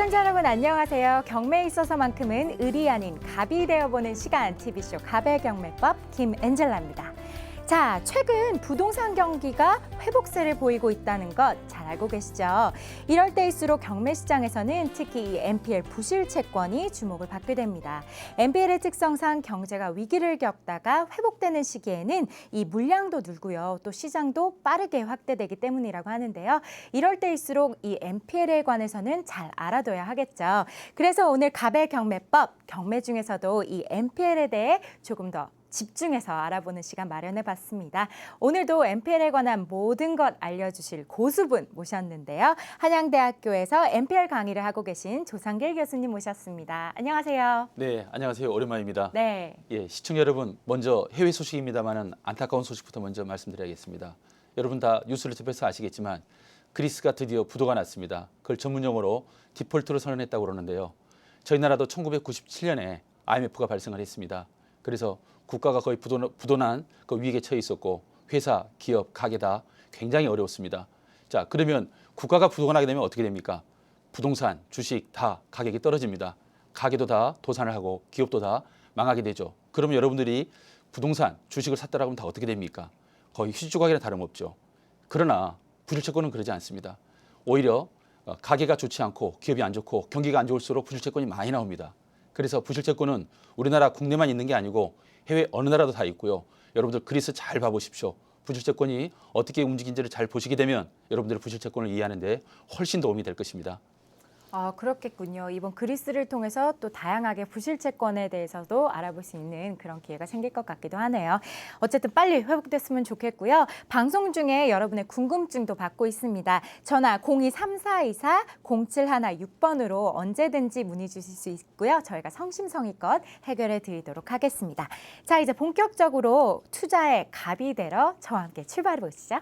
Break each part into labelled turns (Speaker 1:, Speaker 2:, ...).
Speaker 1: 시청자 여러분 안녕하세요. 경매에 있어서만큼은 을이 아닌 갑이 되어보는 시간 TV쇼 갑의 경매법 김엔젤라입니다. 자, 최근 부동산 경기가 회복세를 보이고 있다는 것 잘 알고 계시죠? 이럴 때일수록 경매 시장에서는 특히 이 NPL 부실 채권이 주목을 받게 됩니다. NPL의 특성상 경제가 위기를 겪다가 회복되는 시기에는 이 물량도 늘고요. 또 시장도 빠르게 확대되기 때문이라고 하는데요. 이럴 때일수록 이 NPL에 관해서는 잘 알아둬야 하겠죠. 그래서 오늘 갑의 경매법, 경매 중에서도 이 NPL에 대해 조금 더 집중해서 알아보는 시간 마련해봤습니다. 오늘도 NPL에 관한 모든 것 알려주실 고수분 모셨는데요. 한양대학교에서 NPL 강의를 하고 계신 조상길 교수님 모셨습니다. 안녕하세요.
Speaker 2: 네, 안녕하세요. 오랜만입니다.
Speaker 1: 네.
Speaker 2: 예, 시청자 여러분, 먼저 해외 소식입니다만은 안타까운 소식부터 먼저 말씀드려야겠습니다. 여러분 다 뉴스를 접해서 아시겠지만 그리스가 드디어 부도가 났습니다. 그걸 전문 용어로 디폴트로 선언했다고 그러는데요. 저희 나라도 1997년에 IMF가 발생을 했습니다. 그래서 국가가 거의 부도난 그 위기에 처해 있었고 회사, 기업, 가게 다 굉장히 어려웠습니다. 자, 그러면 국가가 부도가 나게 되면 어떻게 됩니까? 부동산, 주식 다 가격이 떨어집니다. 가게도 다 도산을 하고 기업도 다 망하게 되죠. 그러면 여러분들이 부동산, 주식을 샀다라고 하면 다 어떻게 됩니까? 거의 휴지조각이나 다름없죠. 그러나 부실채권은 그러지 않습니다. 오히려 가게가 좋지 않고 기업이 안 좋고 경기가 안 좋을수록 부실채권이 많이 나옵니다. 그래서 부실채권은 우리나라 국내만 있는 게 아니고 해외 어느 나라도 다 있고요. 여러분들 그리스 잘 봐보십시오. 부실채권이 어떻게 움직인지를 잘 보시게 되면 여러분들의 부실채권을 이해하는 데 훨씬 도움이 될 것입니다.
Speaker 1: 그렇겠군요. 이번 그리스를 통해서 또 다양하게 부실채권에 대해서도 알아볼 수 있는 그런 기회가 생길 것 같기도 하네요. 어쨌든 빨리 회복됐으면 좋겠고요. 방송 중에 여러분의 궁금증도 받고 있습니다. 전화 0234240716번으로 언제든지 문의 주실 수 있고요. 저희가 성심성의껏 해결해 드리도록 하겠습니다. 자, 이제 본격적으로 투자의 갑이 되러 저와 함께 출발해 보시죠.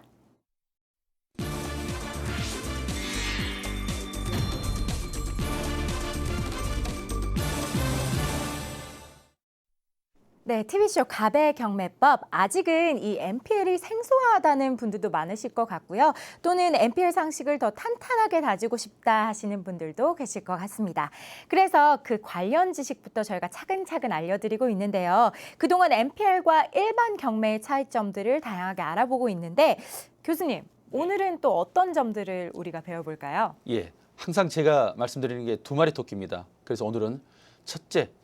Speaker 1: 네, TV쇼 갑의 경매법. 아직은 이 NPL이 생소하다는 분들도 많으실 것 같고요. 또는 NPL 상식을 더 탄탄하게 다지고 싶다 하시는 분들도 계실 것 같습니다. 그래서 그 관련 지식부터 저희가 차근차근 알려드리고 있는데요. 그동안 NPL과 일반 경매의 차이점들을 다양하게 알아보고 있는데 교수님, 오늘은 또 어떤 점들을 우리가 배워볼까요?
Speaker 2: 예, 항상 제가 말씀드리는 게 두 마리 토끼입니다. 그래서 오늘은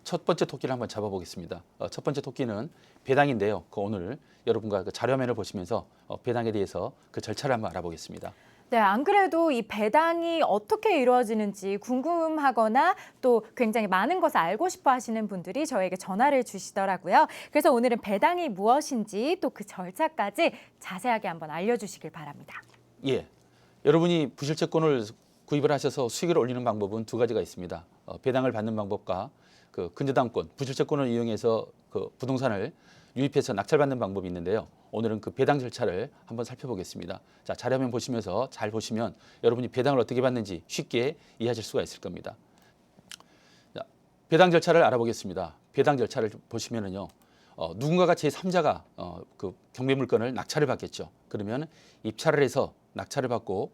Speaker 2: 첫 번째 토끼를 한번 잡아보겠습니다. 첫 번째 토끼는 배당인데요. 오늘 여러분과 그 자료화면을 보시면서 배당에 대해서 그 절차를 한번 알아보겠습니다.
Speaker 1: 네, 안 그래도 이 배당이 어떻게 이루어지는지 궁금하거나 또 굉장히 많은 것을 알고 싶어 하시는 분들이 저에게 전화를 주시더라고요. 그래서 오늘은 배당이 무엇인지 또 그 절차까지 자세하게 한번 알려주시길 바랍니다.
Speaker 2: 예, 여러분이 부실채권을 구입을 하셔서 수익을 올리는 방법은 두 가지가 있습니다. 배당을 받는 방법과 그 근저당권, 부실채권을 이용해서 그 부동산을 유입해서 낙찰받는 방법이 있는데요. 오늘은 그 배당 절차를 한번 살펴보겠습니다. 자, 자료화면 보시면서 잘 보시면 여러분이 배당을 어떻게 받는지 쉽게 이해하실 수가 있을 겁니다. 자, 배당 절차를 알아보겠습니다. 배당 절차를 보시면은요. 누군가가 제3자가 그 경매 물건을 낙찰을 받겠죠. 그러면 입찰을 해서 낙찰을 받고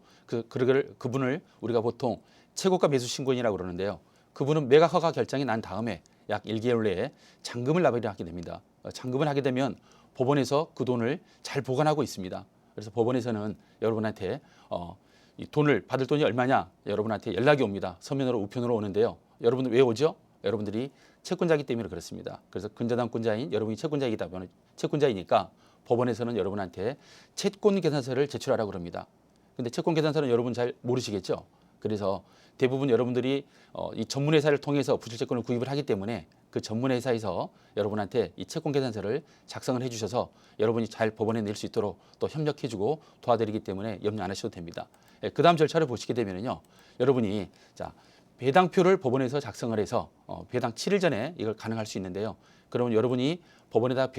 Speaker 2: 그분을 우리가 보통 최고가 매수 신고인이라고 그러는데요. 그분은 매각 허가 결정이 난 다음에 약 1개월 내에 잔금을 납입을 하게 됩니다. 잔금을 하게 되면 법원에서 그 돈을 잘 보관하고 있습니다. 그래서 법원에서는 여러분한테 이 돈을 받을 돈이 얼마냐 여러분한테 연락이 옵니다. 서면으로 우편으로 오는데요. 여러분들 왜 오죠? 여러분들이 채권자이기 때문에 그렇습니다. 그래서 근저당권자인 여러분이 채권자이니까 법원에서는 여러분한테 채권 계산서를 제출하라고 그럽니다. 근데 채권 계산서는 여러분 잘 모르시겠죠? 그래서 대부분 여러분들이 이 전문회사를 통해서 부실채권을 구입을 하기 때문에 그 전문회사에서 여러분한테 이 채권 계산서를 작성을 해주셔서 여러분이 잘 법원에 낼 수 있도록 또 협력해주고 도와드리기 때문에 염려 안 하셔도 됩니다. 예, 그 다음 절차를 보시게 되면요, 여러분이 자 배당표를 법원에서 작성을 해서 배당 7일 전에 이걸 가능할 수 있는데요. 그러면 여러분이 법원에다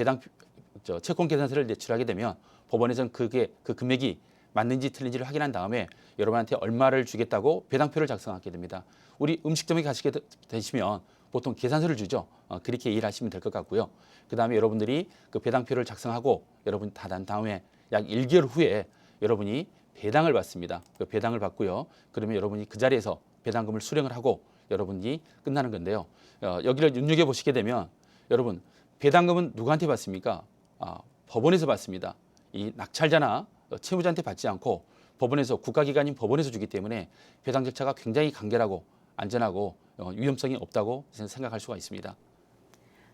Speaker 2: 채권 계산서를 제출하게 되면 법원에서는 그 금액이 맞는지 틀린지를 확인한 다음에 여러분한테 얼마를 주겠다고 배당표를 작성하게 됩니다. 우리 음식점에 가시게 되시면 보통 계산서를 주죠. 그렇게 이해를 하시면 될 것 같고요. 그 다음에 여러분들이 그 배당표를 작성하고 여러분 다 난 다음에 약 1개월 후에 여러분이 배당을 받습니다. 그 배당을 받고요. 그러면 여러분이 그 자리에서 배당금을 수령을 하고 여러분이 끝나는 건데요. 여기를 눈여겨보시게 되면 여러분 배당금은 누구한테 받습니까? 법원에서 받습니다. 이 낙찰자나 채무자한테 받지 않고 법원에서 국가기관인 법원에서 주기 때문에 배당 절차가 굉장히 간결하고 안전하고 위험성이 없다고 생각할 수가 있습니다.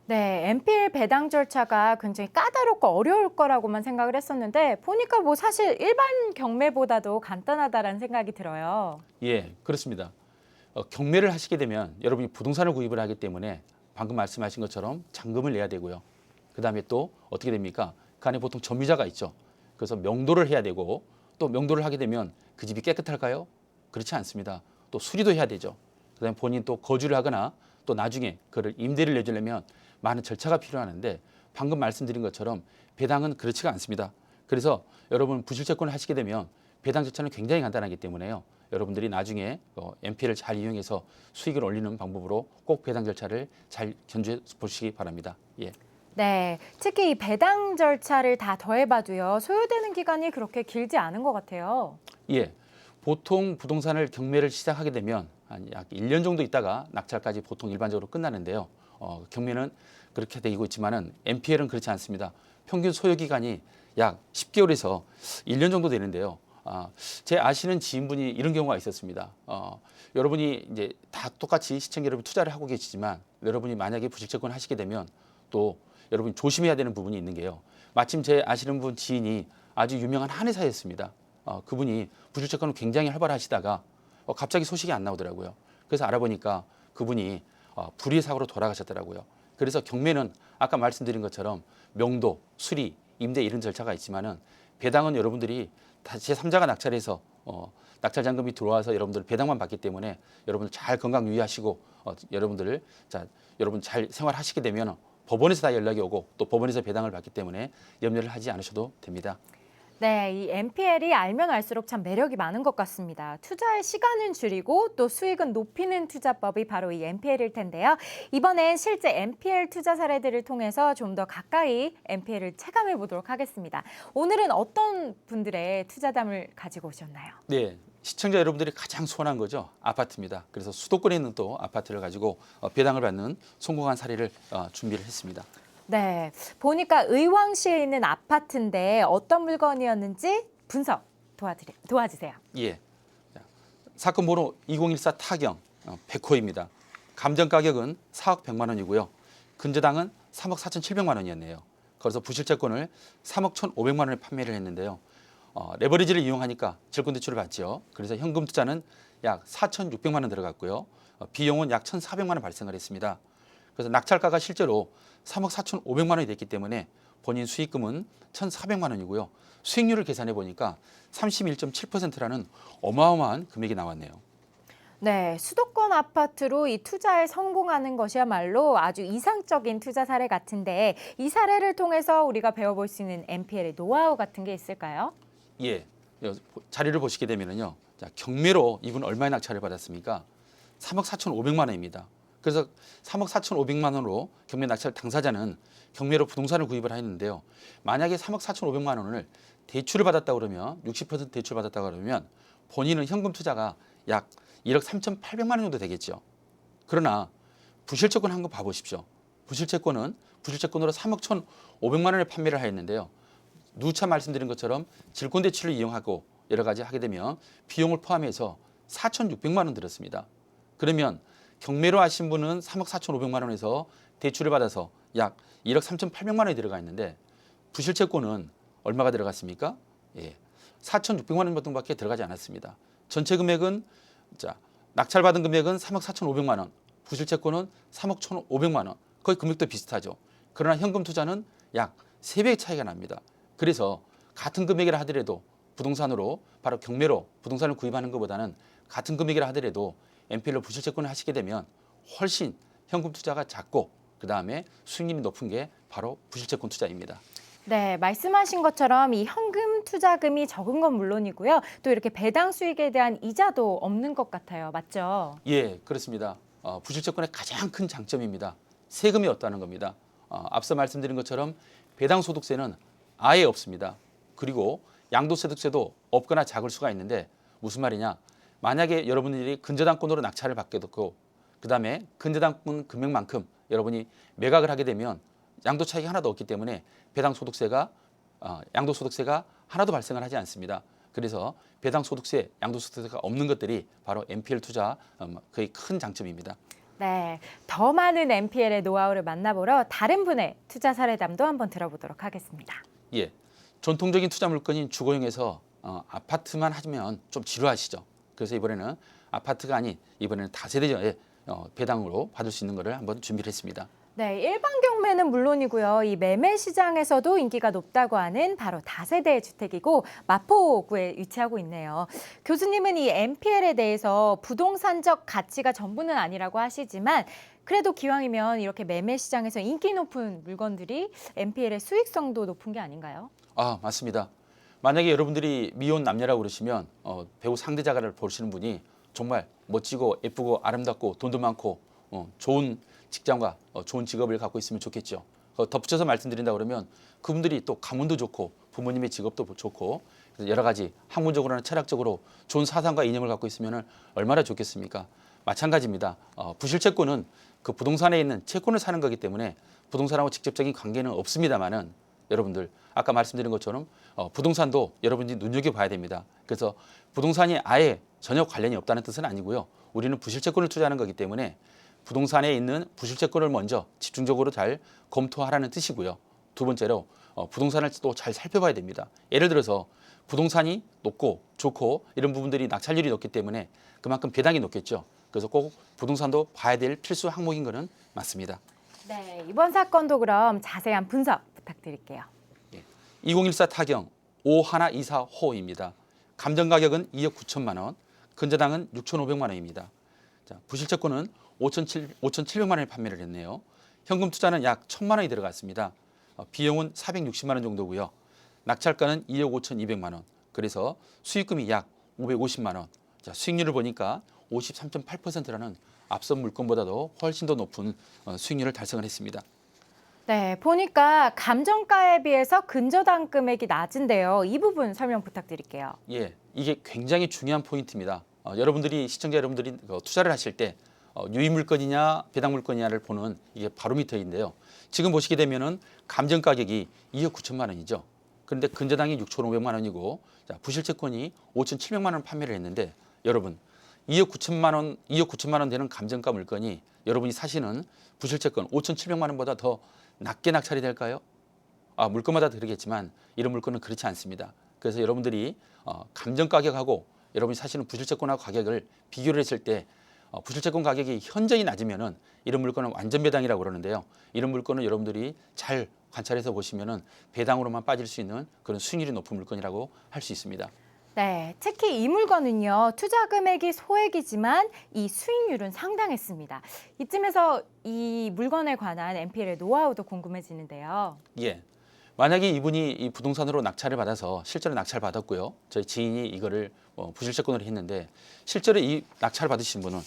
Speaker 1: 네, NPL 배당 절차가 굉장히 까다롭고 어려울 거라고만 생각을 했었는데 보니까 뭐 사실 일반 경매보다도 간단하다라는 생각이 들어요.
Speaker 2: 예, 그렇습니다. 경매를 하시게 되면 여러분이 부동산을 구입을 하기 때문에 방금 말씀하신 것처럼 잔금을 내야 되고요. 그다음에 또 어떻게 됩니까? 그 안에 보통 점유자가 있죠. 그래서 명도를 해야 되고 또 명도를 하게 되면 그 집이 깨끗할까요? 그렇지 않습니다. 또 수리도 해야 되죠. 그다음에 본인 또 거주를 하거나 또 나중에 그를 임대를 내주려면 많은 절차가 필요하는데 방금 말씀드린 것처럼 배당은 그렇지가 않습니다. 그래서 여러분 부실채권을 하시게 되면 배당 절차는 굉장히 간단하기 때문에요. 여러분들이 나중에 NPL을 잘 이용해서 수익을 올리는 방법으로 꼭 배당 절차를 잘 견주해 보시기 바랍니다. 예.
Speaker 1: 네, 특히 이 배당 절차를 다 더해봐도요, 소요되는 기간이 그렇게 길지 않은 것 같아요.
Speaker 2: 예. 보통 부동산을 경매를 시작하게 되면 한 약 1년 정도 있다가 낙찰까지 보통 일반적으로 끝나는데요. 경매는 그렇게 되고 있지만은 NPL은 그렇지 않습니다. 평균 소요 기간이 약 10개월에서 1년 정도 되는데요. 제 아시는 지인분이 이런 경우가 있었습니다. 여러분이 이제 다 똑같이 시청자 여러분 투자를 하고 계시지만 여러분이 만약에 부실채권 하시게 되면 또 여러분이 조심해야 되는 부분이 있는 게요. 마침 제 아시는 분 지인이 아주 유명한 한의사였습니다. 그분이 부실채권을 굉장히 활발하시다가 갑자기 소식이 안 나오더라고요. 그래서 알아보니까 그분이 불의의 사고로 돌아가셨더라고요. 그래서 경매는 아까 말씀드린 것처럼 명도, 수리, 임대 이런 절차가 있지만은 배당은 여러분들이 제3자가 낙찰해서 낙찰 잔금이 들어와서 여러분들 배당만 받기 때문에 여러분들 잘 건강 유의하시고 여러분들 여러분 잘 생활하시게 되면 법원에서 다 연락이 오고 또 법원에서 배당을 받기 때문에 염려를 하지 않으셔도 됩니다.
Speaker 1: 네, 이 NPL이 알면 알수록 참 매력이 많은 것 같습니다. 투자의 시간은 줄이고 또 수익은 높이는 투자법이 바로 이 NPL일 텐데요. 이번엔 실제 NPL 투자 사례들을 통해서 좀 더 가까이 NPL을 체감해 보도록 하겠습니다. 오늘은 어떤 분들의 투자담을 가지고 오셨나요?
Speaker 2: 네, 시청자 여러분들이 가장 소원한 거죠. 아파트입니다. 그래서 수도권에 있는 또 아파트를 가지고 배당을 받는 성공한 사례를 준비를 했습니다.
Speaker 1: 네, 보니까 의왕시에 있는 아파트인데 어떤 물건이었는지 분석 도와주세요.
Speaker 2: 예. 자, 사건 번호 2014 타경 100호입니다. 감정 가격은 4억 100만 원이고요. 근저당은 3억 4,700만 원이었네요. 그래서 부실채권을 3억 1,500만 원에 판매를 했는데요. 레버리지를 이용하니까 질권 대출을 받죠. 그래서 현금 투자는 약 4,600만 원 들어갔고요. 비용은 약 1,400만 원 발생을 했습니다. 그래서 낙찰가가 실제로 3억 4,500만 원이 됐기 때문에 본인 수익금은 1,400만 원이고요. 수익률을 계산해 보니까 31.7%라는 어마어마한 금액이 나왔네요.
Speaker 1: 네, 수도권 아파트로 이 투자에 성공하는 것이야말로 아주 이상적인 투자 사례 같은데 이 사례를 통해서 우리가 배워볼 수 있는 NPL의 노하우 같은 게 있을까요?
Speaker 2: 예, 자료를 보시게 되면요. 자, 경매로 이분 얼마의 낙찰을 받았습니까? 3억 4,500만 원입니다. 그래서 3억 4,500만 원으로 경매 낙찰 당사자는 경매로 부동산을 구입을 했는데요. 만약에 3억 4,500만 원을 대출을 받았다 그러면 60% 대출 받았다 그러면 본인은 현금 투자가 약 1억 3,800만 원 정도 되겠죠. 그러나 부실채권 한 거 봐보십시오. 부실채권으로 3억 1,500만 원을 판매를 하였는데요. 누차 말씀드린 것처럼 질권 대출을 이용하고 여러 가지 하게 되면 비용을 포함해서 4,600만 원 들었습니다. 그러면 경매로 하신 분은 3억 4,500만 원에서 대출을 받아서 약 1억 3,800만 원이 들어가 있는데 부실채권은 얼마가 들어갔습니까? 예, 4,600만 원 정도밖에 들어가지 않았습니다. 전체 금액은 낙찰받은 금액은 3억 4,500만 원, 부실채권은 3억 1,500만 원, 거의 금액도 비슷하죠. 그러나 현금 투자는 약 3배의 차이가 납니다. 그래서 같은 금액이라 하더라도 부동산으로 바로 경매로 부동산을 구입하는 것보다는 같은 금액이라 하더라도 NPL로 부실채권을 하시게 되면 훨씬 현금 투자가 작고 그다음에 수익률이 높은 게 바로 부실채권 투자입니다.
Speaker 1: 네, 말씀하신 것처럼 이 현금 투자금이 적은 건 물론이고요. 또 이렇게 배당 수익에 대한 이자도 없는 것 같아요. 맞죠?
Speaker 2: 예, 그렇습니다. 부실채권의 가장 큰 장점입니다. 세금이 없다는 겁니다. 앞서 말씀드린 것처럼 배당 소득세는 아예 없습니다. 그리고 양도소득세도 없거나 작을 수가 있는데 무슨 말이냐? 만약에 여러분들이 근저당권으로 낙찰을 받게 됐고 그다음에 근저당권 금액만큼 여러분이 매각을 하게 되면 양도 차익이 하나도 없기 때문에 배당 소득세가 양도소득세가 하나도 발생을 하지 않습니다. 그래서 배당 소득세, 양도소득세가 없는 것들이 바로 NPL 투자 거의 큰 장점입니다.
Speaker 1: 네, 더 많은 NPL의 노하우를 만나보러 다른 분의 투자 사례담도 한번 들어보도록 하겠습니다.
Speaker 2: 예, 전통적인 투자 물건인 주거용에서 아파트만 하면 좀 지루하시죠. 그래서 이번에는 아파트가 아닌 이번에는 다세대의 배당으로 받을 수 있는 것을 한번 준비를 했습니다.
Speaker 1: 네, 일반 경매는 물론이고요. 이 매매 시장에서도 인기가 높다고 하는 바로 다세대 주택이고 마포구에 위치하고 있네요. 교수님은 이 NPL에 대해서 부동산적 가치가 전부는 아니라고 하시지만 그래도 기왕이면 이렇게 매매 시장에서 인기 높은 물건들이 NPL의 수익성도 높은 게 아닌가요?
Speaker 2: 아, 맞습니다. 만약에 여러분들이 미혼 남녀라고 그러시면 배우 상대자가를 보시는 분이 정말 멋지고 예쁘고 아름답고 돈도 많고 좋은 직장과 좋은 직업을 갖고 있으면 좋겠죠. 덧붙여서 말씀드린다 그러면 그분들이 또 가문도 좋고 부모님의 직업도 좋고 여러 가지 학문적으로나 철학적으로 좋은 사상과 이념을 갖고 있으면 얼마나 좋겠습니까? 마찬가지입니다. 부실채권은 그 부동산에 있는 채권을 사는 거기 때문에 부동산하고 직접적인 관계는 없습니다만은 여러분들 아까 말씀드린 것처럼 부동산도 여러분들이 눈여겨봐야 됩니다. 그래서 부동산이 아예 전혀 관련이 없다는 뜻은 아니고요. 우리는 부실채권을 투자하는 거기 때문에 부동산에 있는 부실채권을 먼저 집중적으로 잘 검토하라는 뜻이고요. 두 번째로 부동산을 또 잘 살펴봐야 됩니다. 예를 들어서 부동산이 높고 좋고 이런 부분들이 낙찰률이 높기 때문에 그만큼 배당이 높겠죠. 그래서 꼭 부동산도 봐야 될 필수 항목인 것은 맞습니다.
Speaker 1: 네, 이번 사건도 그럼 자세한 분석 부탁드릴게요.
Speaker 2: 2014 타경 5124호입니다. 감정 가격은 2억 9천만 원, 근저당은 6,500만 원입니다. 자, 부실채권은 5,700만 원에 판매를 했네요. 현금 투자는 약 1,000만 원이 들어갔습니다. 비용은 460만 원 정도고요. 낙찰가는 2억 5,200만 원. 그래서 수익금이 약 550만 원. 자, 수익률을 보니까 53.8%라는 앞선 물건보다도 훨씬 더 높은 수익률을 달성을 했습니다.
Speaker 1: 네, 보니까 감정가에 비해서 근저당 금액이 낮은데요. 이 부분 설명 부탁드릴게요.
Speaker 2: 예, 이게 굉장히 중요한 포인트입니다. 시청자 여러분들이 투자를 하실 때 유의 물건이냐 배당 물건이냐를 보는 이게 바로미터인데요. 지금 보시게 되면은 감정 가격이 2억 9천만 원이죠. 그런데 근저당이 6,500만 원이고 부실채권이 5,700만 원 판매를 했는데 여러분 2억 9천만 원 되는 감정가 물건이 여러분이 사시는 부실채권 5,700만 원보다 더 낮게 낙찰이 될까요? 물건마다 다르겠지만 이런 물건은 그렇지 않습니다. 그래서 여러분들이 감정 가격하고 여러분이 사시는 부실채권하고 가격을 비교를 했을 때 부실채권 가격이 현저히 낮으면은 이런 물건은 완전 배당이라고 그러는데요. 이런 물건은 여러분들이 잘 관찰해서 보시면은 배당으로만 빠질 수 있는 그런 수익률이 높은 물건이라고 할 수 있습니다.
Speaker 1: 네, 특히 이 물건은요. 투자 금액이 소액이지만 이 수익률은 상당했습니다. 이쯤에서 이 물건에 관한 NPL의 노하우도 궁금해지는데요.
Speaker 2: 예. 만약에 이분이 이 부동산으로 낙찰을 받아서 실제로 낙찰 받았고요. 저희 지인이 이거를 부실채권으로 했는데 실제로 이 낙찰을 받으신 분은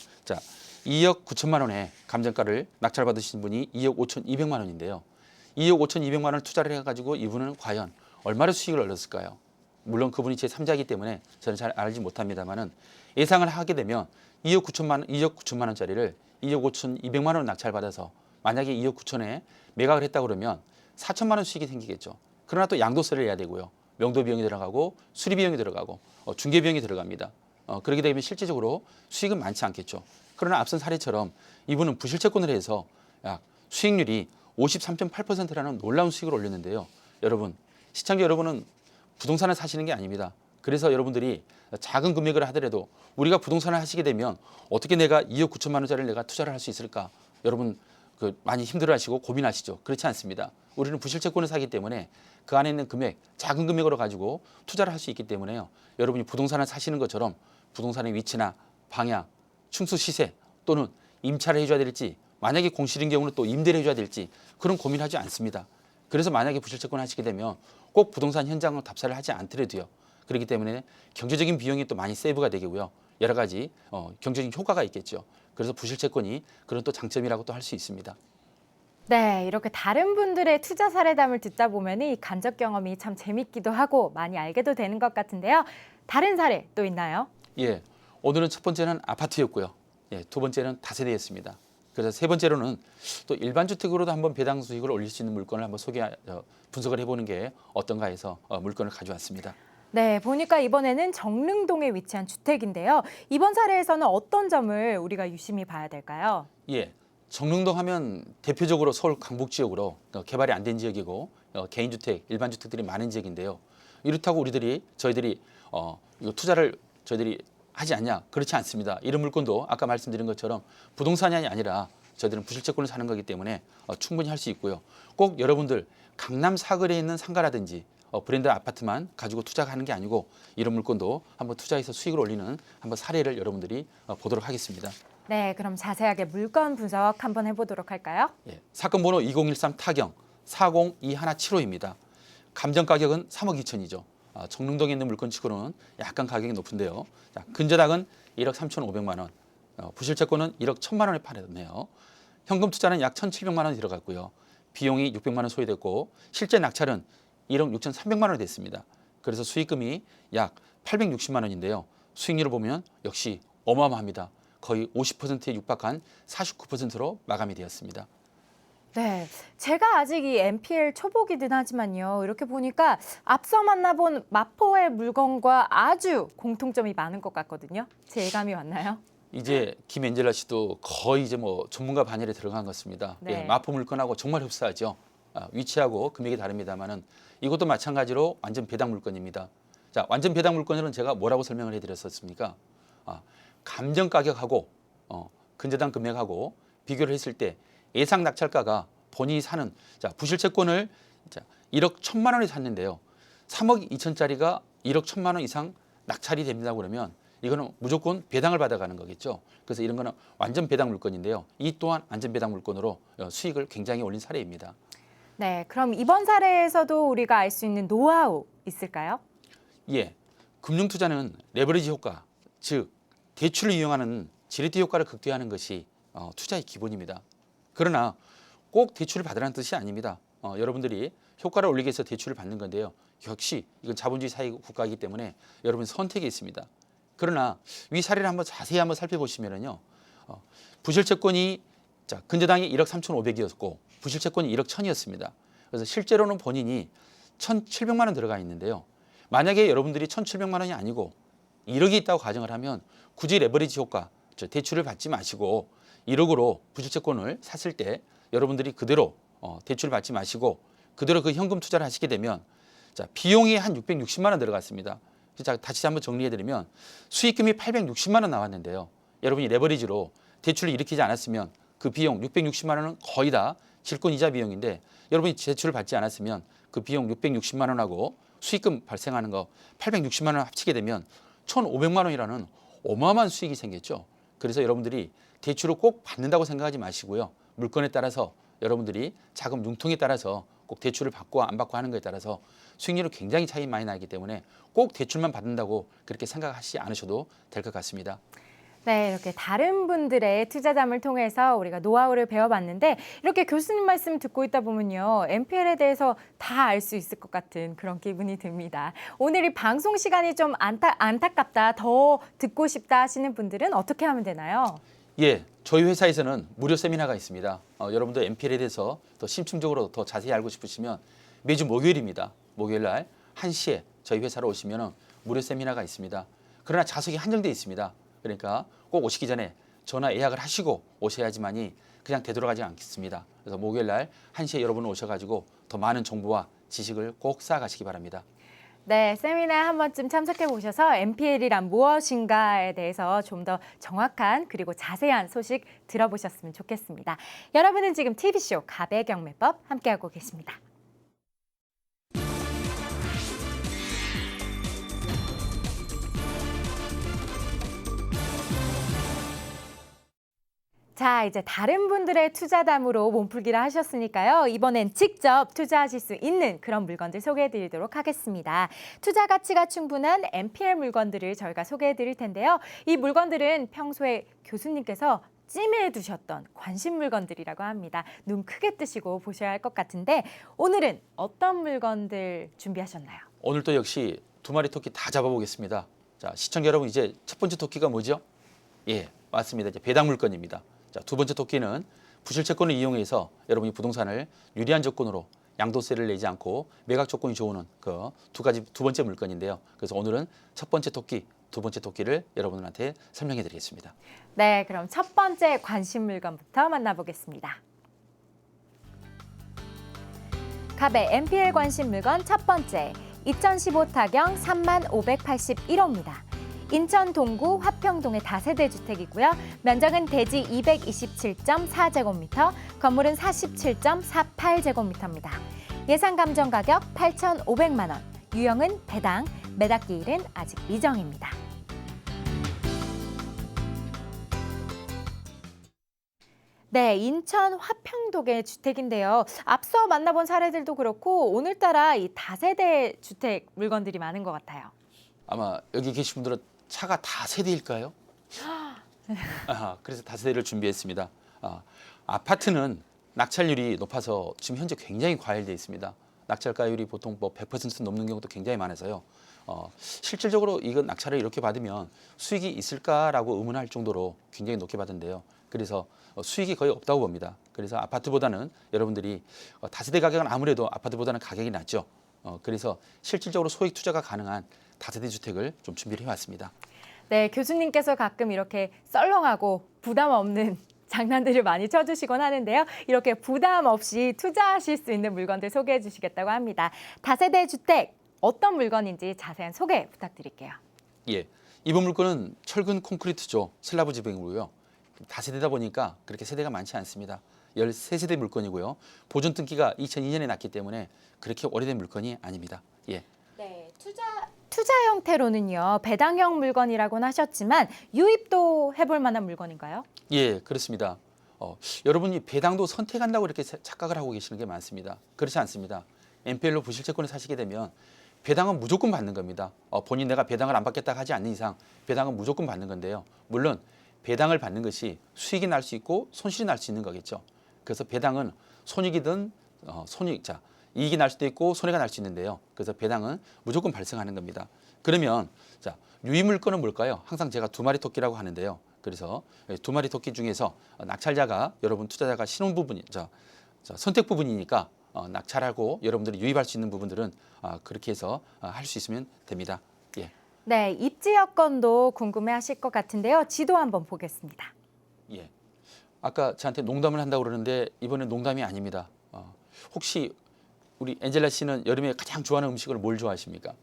Speaker 2: 2억 9천만 원의 감정가를 낙찰 받으신 분이 2억 5,200만 원인데요. 2억 5,200만 원을 투자를 해가지고 이분은 과연 얼마나 수익을 얻었을까요? 물론 그분이 제 3자이기 때문에 저는 잘 알지 못합니다만은 예상을 하게 되면 2억 9천만 원짜리를 2억 5,200만 원 낙찰 받아서 만약에 2억 9천에 매각을 했다 그러면 4천만 원 수익이 생기겠죠. 그러나 또 양도세를 해야 되고요. 명도 비용이 들어가고 수리 비용이 들어가고 중개 비용이 들어갑니다. 그렇게 되면 실질적으로 수익은 많지 않겠죠. 그러나 앞선 사례처럼 이분은 부실채권을 해서 약 수익률이 53.8%라는 놀라운 수익을 올렸는데요. 여러분, 시청자 여러분은 부동산을 사시는 게 아닙니다. 그래서 여러분들이 작은 금액을 하더라도 우리가 부동산을 하시게 되면 어떻게 내가 2억 9천만 원짜리를 내가 투자를 할 수 있을까? 여러분 많이 힘들어하시고 고민하시죠. 그렇지 않습니다. 우리는 부실채권을 사기 때문에 그 안에 있는 금액, 작은 금액으로 가지고 투자를 할 수 있기 때문에요. 여러분이 부동산을 사시는 것처럼 부동산의 위치나 방향, 충수 시세 또는 임차를 해줘야 될지 만약에 공실인 경우는 또 임대를 해줘야 될지 그런 고민하지 않습니다. 그래서 만약에 부실채권을 하시게 되면 꼭 부동산 현장을 답사를 하지 않더라도요. 그렇기 때문에 경제적인 비용이 또 많이 세이브가 되고요. 여러 가지 경제적인 효과가 있겠죠. 그래서 부실채권이 그런 또 장점이라고 또 할 수 있습니다.
Speaker 1: 네, 이렇게 다른 분들의 투자 사례담을 듣다 보면 이 간접 경험이 참 재밌기도 하고 많이 알게도 되는 것 같은데요. 다른 사례 또 있나요?
Speaker 2: 예, 오늘은 첫 번째는 아파트였고요. 예, 두 번째는 다세대였습니다. 그래서 세 번째로는 또 일반 주택으로도 한번 배당 수익을 올릴 수 있는 물건을 한번 분석을 해보는 게 어떤가 해서 물건을 가져왔습니다.
Speaker 1: 네, 보니까 이번에는 정릉동에 위치한 주택인데요. 이번 사례에서는 어떤 점을 우리가 유심히 봐야 될까요?
Speaker 2: 예, 정릉동 하면 대표적으로 서울 강북 지역으로 개발이 안 된 지역이고 개인주택, 일반 주택들이 많은 지역인데요. 이렇다고 저희들이 이거 투자를 저희들이 하지 않냐? 그렇지 않습니다. 이런 물건도 아까 말씀드린 것처럼 부동산이 아니라 저희들은 부실채권을 사는 거기 때문에 충분히 할 수 있고요. 꼭 여러분들 강남 사거리에 있는 상가라든지 브랜드 아파트만 가지고 투자하는 게 아니고 이런 물건도 한번 투자해서 수익을 올리는 한번 사례를 여러분들이 보도록 하겠습니다.
Speaker 1: 네, 그럼 자세하게 물건 분석 한번 해보도록 할까요?
Speaker 2: 예, 사건 번호 2013 타경 402175입니다. 감정 가격은 3억 2천이죠. 정릉동에 있는 물건치고는 약간 가격이 높은데요. 자, 근저당은 1억 3,500만 원, 부실채권은 1억 1,000만 원에 팔았네요. 현금 투자는 약 1,700만 원이 들어갔고요. 비용이 600만 원 소요됐고 실제 낙찰은 1억 6,300만 원이 됐습니다. 그래서 수익금이 약 860만 원인데요. 수익률을 보면 역시 어마어마합니다. 거의 50%에 육박한 49%로 마감이 되었습니다.
Speaker 1: 네, 제가 아직 이 NPL 초보기는 하지만요. 이렇게 보니까 앞서 만나본 마포의 물건과 아주 공통점이 많은 것 같거든요. 제 예감이 맞나요?
Speaker 2: 이제 김엔젤라 씨도 거의 이제 뭐 전문가 반열에 들어간 것 같습니다.
Speaker 1: 네.
Speaker 2: 예, 마포 물건하고 정말 흡사하죠. 위치하고 금액이 다릅니다만은 이것도 마찬가지로 완전 배당 물건입니다. 자, 완전 배당 물건은 제가 뭐라고 설명을 해드렸었습니까? 감정 가격하고 근저당 금액하고 비교를 했을 때 예상 낙찰가가 본인이 사는 부실채권을 1억 1,000만 원에 샀는데요. 3억 2천짜리가 1억 1,000만 원 이상 낙찰이 됩니다 그러면 이거는 무조건 배당을 받아가는 거겠죠. 그래서 이런 거는 완전 배당 물건인데요. 이 또한 완전 배당 물건으로 수익을 굉장히 올린 사례입니다.
Speaker 1: 네, 그럼 이번 사례에서도 우리가 알 수 있는 노하우 있을까요?
Speaker 2: 예, 금융투자는 레버리지 효과, 즉 대출을 이용하는 지렛대 효과를 극대화하는 것이 투자의 기본입니다. 그러나 꼭 대출을 받으라는 뜻이 아닙니다. 여러분들이 효과를 올리기 위해서 대출을 받는 건데요. 역시 이건 자본주의 사회 국가이기 때문에 여러분 선택이 있습니다. 그러나 위 사례를 한번 자세히 한번 살펴보시면은요. 부실채권이 근저당이 1억 3,500이었고 부실채권이 1억 1,000이었습니다. 그래서 실제로는 본인이 1,700만 원 들어가 있는데요. 만약에 여러분들이 1,700만 원이 아니고 1억이 있다고 가정을 하면 굳이 레버리지 효과, 대출을 받지 마시고 1억으로 부실채권을 샀을 때 여러분들이 그대로 대출을 받지 마시고 그대로 그 현금 투자를 하시게 되면 비용이 한 660만 원 들어갔습니다. 다시 한번 정리해드리면 수익금이 860만 원 나왔는데요. 여러분이 레버리지로 대출을 일으키지 않았으면 그 비용 660만 원은 거의 다 질권이자 비용인데 여러분이 대출을 받지 않았으면 그 비용 660만 원하고 수익금 발생하는 거 860만 원 합치게 되면 1,500만 원이라는 어마어마한 수익이 생겼죠. 그래서 여러분들이 대출을 꼭 받는다고 생각하지 마시고요. 물건에 따라서 여러분들이 자금 융통에 따라서 꼭 대출을 받고 안 받고 하는 것에 따라서 수익률이 굉장히 차이 많이 나기 때문에 꼭 대출만 받는다고 그렇게 생각하시지 않으셔도 될 것 같습니다.
Speaker 1: 네, 이렇게 다른 분들의 투자담을 통해서 우리가 노하우를 배워봤는데 이렇게 교수님 말씀 듣고 있다 보면요. NPL에 대해서 다 알 수 있을 것 같은 그런 기분이 듭니다. 오늘 이 방송 시간이 좀 안타깝다, 더 듣고 싶다 하시는 분들은 어떻게 하면 되나요?
Speaker 2: 예, 저희 회사에서는 무료 세미나가 있습니다. 여러분들 NPL에 대해서 더 심층적으로 더 자세히 알고 싶으시면 매주 목요일입니다. 목요일 날 1시에 저희 회사로 오시면 무료 세미나가 있습니다. 그러나 좌석이 한정되어 있습니다. 그러니까 꼭 오시기 전에 전화 예약을 하시고 오셔야지만이 그냥 되돌아가지 않겠습니다. 그래서 목요일 날 1시에 여러분 오셔가지고 더 많은 정보와 지식을 꼭 쌓아가시기 바랍니다.
Speaker 1: 네, 세미나 한 번쯤 참석해 보셔서 NPL이란 무엇인가에 대해서 좀 더 정확한 그리고 자세한 소식 들어보셨으면 좋겠습니다. 여러분은 지금 TV쇼 가배경매법 함께하고 계십니다. 자, 이제 다른 분들의 투자담으로 몸풀기를 하셨으니까요. 이번엔 직접 투자하실 수 있는 그런 물건들 소개해드리도록 하겠습니다. 투자 가치가 충분한 NPL 물건들을 저희가 소개해드릴 텐데요. 이 물건들은 평소에 교수님께서 찜해 두셨던 관심 물건들이라고 합니다. 눈 크게 뜨시고 보셔야 할 것 같은데 오늘은 어떤 물건들 준비하셨나요?
Speaker 2: 오늘도 역시 두 마리 토끼 다 잡아보겠습니다. 자, 시청자 여러분, 이제 첫 번째 토끼가 뭐죠? 예, 맞습니다. 이제 배당 물건입니다. 자, 두 번째 토끼는 부실채권을 이용해서 여러분이 부동산을 유리한 조건으로 양도세를 내지 않고 매각 조건이 좋은 그 두 번째 물건인데요. 그래서 오늘은 첫 번째 토끼, 두 번째 토끼를 여러분들한테 설명해 드리겠습니다.
Speaker 1: 네, 그럼 첫 번째 관심 물건부터 만나보겠습니다. 갑의 NPL 관심 물건 첫 번째, 2015 타경 3581호입니다. 인천 동구 화평동의 다세대 주택이고요. 면적은 대지 227.4제곱미터, 건물은 47.48제곱미터입니다. 예상 감정 가격 8,500만 원, 유형은 배당, 매각 기일은 아직 미정입니다. 네, 인천 화평동의 주택인데요. 앞서 만나본 사례들도 그렇고 오늘따라 이 다세대 주택 물건들이 많은 것 같아요.
Speaker 2: 아마 여기 계신 분들은 차가 다 세대일까요? 그래서 다세대를 준비했습니다. 아파트는 낙찰률이 높아서 지금 현재 굉장히 과열되어 있습니다. 낙찰가율이 보통 뭐 100% 넘는 경우도 굉장히 많아서요. 실질적으로 이건 낙찰을 이렇게 받으면 수익이 있을까라고 의문할 정도로 굉장히 높게 받은데요. 그래서 수익이 거의 없다고 봅니다. 그래서 아파트보다는 여러분들이 다세대 가격은 아무래도 아파트보다는 가격이 낮죠. 그래서 실질적으로 소액 투자가 가능한 다세대 주택을 좀 준비를 해왔습니다.
Speaker 1: 네, 교수님께서 가끔 이렇게 썰렁하고 부담 없는 장난들을 많이 쳐주시곤 하는데요. 이렇게 부담 없이 투자하실 수 있는 물건들 소개해 주시겠다고 합니다. 다세대 주택, 어떤 물건인지 자세한 소개 부탁드릴게요.
Speaker 2: 예, 이번 물건은 철근 콘크리트조 슬라브 지붕이고요. 다세대다 보니까 그렇게 세대가 많지 않습니다. 13세대 물건이고요. 보존 등기가 2002년에 났기 때문에 그렇게 오래된 물건이 아닙니다. 예.
Speaker 1: 네, 투자 형태로는요. 배당형 물건이라고는 하셨지만 유입도 해볼 만한 물건인가요?
Speaker 2: 예, 그렇습니다. 여러분이 배당도 선택한다고 이렇게 착각을 하고 계시는 게 많습니다. 그렇지 않습니다. NPL로 부실채권을 사시게 되면 배당은 무조건 받는 겁니다. 본인 내가 배당을 안 받겠다 하지 않는 이상 배당은 무조건 받는 건데요. 물론 배당을 받는 것이 수익이 날 수 있고 손실이 날 수 있는 거겠죠. 그래서 배당은 손익이든 이익이 날 수도 있고 손해가 날 수 있는데요. 그래서 배당은 무조건 발생하는 겁니다. 그러면 자, 유의 물건은 뭘까요? 항상 제가 두 마리 토끼라고 하는데요. 그래서 두 마리 토끼 중에서 낙찰자가 여러분 투자자가 신혼 부분이 선택 부분이니까 낙찰하고 여러분들이 유입할 수 있는 부분들은 그렇게 해서 할 수 있으면 됩니다. 예.
Speaker 1: 네, 입지 여건도 궁금해하실 것 같은데요. 지도 한번 보겠습니다.
Speaker 2: 예. 아까 저한테 농담을 한다고 그러는데 이번엔 농담이 아닙니다. 혹시 우리 엔젤라 씨는 여름에 가장 좋아하는 음식을 뭘 좋아하십니까?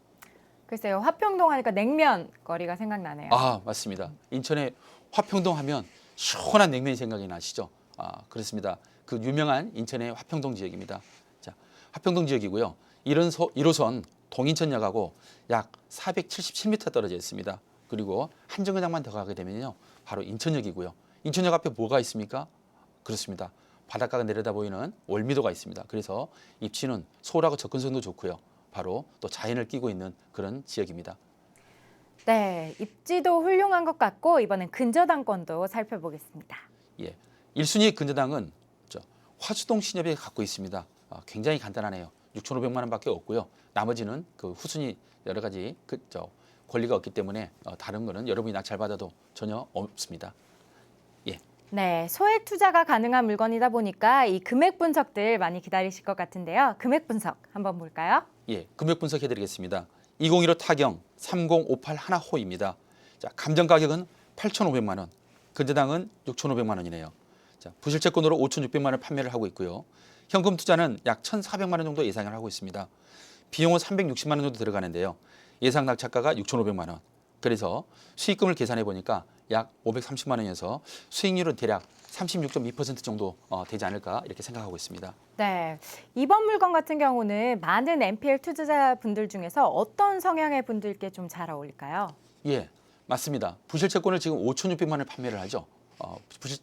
Speaker 1: 글쎄요, 화평동 하니까 냉면 거리가 생각나네요.
Speaker 2: 맞습니다. 인천에 화평동 하면 시원한 냉면이 생각이 나시죠? 그렇습니다. 그 유명한 인천의 화평동 지역입니다. 자, 화평동 지역이고요. 1호선 동인천역하고 약 477m 떨어져 있습니다. 그리고 한 정거장만 더 가게 되면요, 바로 인천역이고요. 인천역 앞에 뭐가 있습니까? 그렇습니다. 바닷가가 내려다 보이는 월미도가 있습니다. 그래서 입지는 서울하고 접근성도 좋고요. 바로 또 자연을 끼고 있는 그런 지역입니다.
Speaker 1: 네, 입지도 훌륭한 것 같고 이번엔 근저당권도 살펴보겠습니다.
Speaker 2: 예, 1순위 근저당은 화수동 신협에 갖고 있습니다. 굉장히 간단하네요. 6,500만 원밖에 없고요. 나머지는 그 후순위 여러 가지 권리가 없기 때문에 다른 거는 여러분이 낙찰받아도 전혀 없습니다. 예.
Speaker 1: 네, 소액 투자가 가능한 물건이다 보니까 이 금액 분석들 많이 기다리실 것 같은데요. 금액 분석 한번 볼까요?
Speaker 2: 예, 금액 분석해드리겠습니다. 2015 타경 3058 하나호입니다. 자, 감정 가격은 8,500만 원, 근저당은 6,500만 원이네요. 자, 부실채권으로 5,600만 원 판매를 하고 있고요. 현금 투자는 약 1,400만 원 정도 예상을 하고 있습니다. 비용은 360만 원 정도 들어가는데요. 예상 낙찰가가 6,500만 원. 그래서 수익금을 계산해 보니까 약 530만 원이어서 수익률은 대략 36.2% 정도 되지 않을까 이렇게 생각하고 있습니다.
Speaker 1: 네, 이번 물건 같은 경우는 많은 NPL 투자자분들 중에서 어떤 성향의 분들께 좀 잘 어울릴까요?
Speaker 2: 예, 맞습니다. 부실채권을 지금 5,600만 원에 판매를 하죠.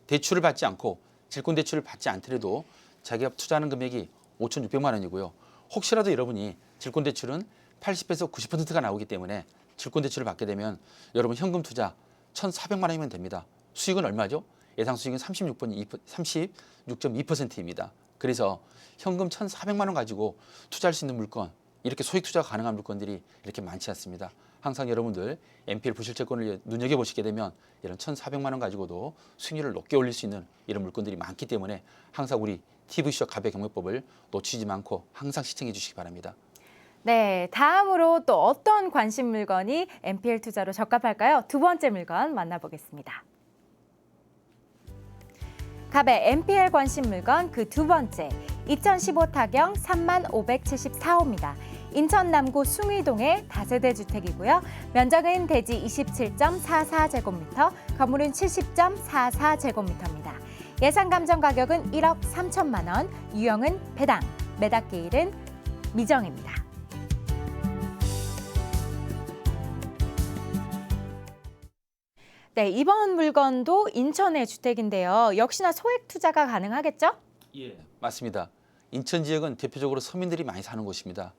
Speaker 2: 대출을 받지 않고 질권 대출을 받지 않더라도 자기가 투자하는 금액이 5,600만 원이고요. 혹시라도 여러분이 질권 대출은 80에서 90%가 나오기 때문에 질권 대출을 받게 되면 여러분 현금 투자 1,400만 원이면 됩니다. 수익은 얼마죠? 예상 수익은 36.2%입니다. 그래서 현금 1,400만 원 가지고 투자할 수 있는 물건, 이렇게 소액 투자가 가능한 물건들이 이렇게 많지 않습니다. 항상 여러분들 NPL 부실채권을 눈여겨보시게 되면 이런 1,400만 원 가지고도 수익률을 높게 올릴 수 있는 이런 물건들이 많기 때문에 항상 우리 TV쇼 가배경매법을 놓치지 않고 항상 시청해 주시기 바랍니다.
Speaker 1: 네, 다음으로 또 어떤 관심 물건이 NPL 투자로 적합할까요? 두 번째 물건 만나보겠습니다. 갑의 NPL 관심 물건 그 두 번째, 2015 타경 3574호입니다. 인천 남구 숭의동의 다세대 주택이고요. 면적은 대지 27.44제곱미터, 건물은 70.44제곱미터입니다. 예상 감정 가격은 1억 3천만 원, 유형은 배당, 매각 기일은 미정입니다. 네, 이번 물건도 인천의 주택인데요. 역시나 소액 투자가 가능하겠죠?
Speaker 2: 예, 맞습니다. 인천 지역은 대표적으로 서민들이 많이 사는 곳입니다.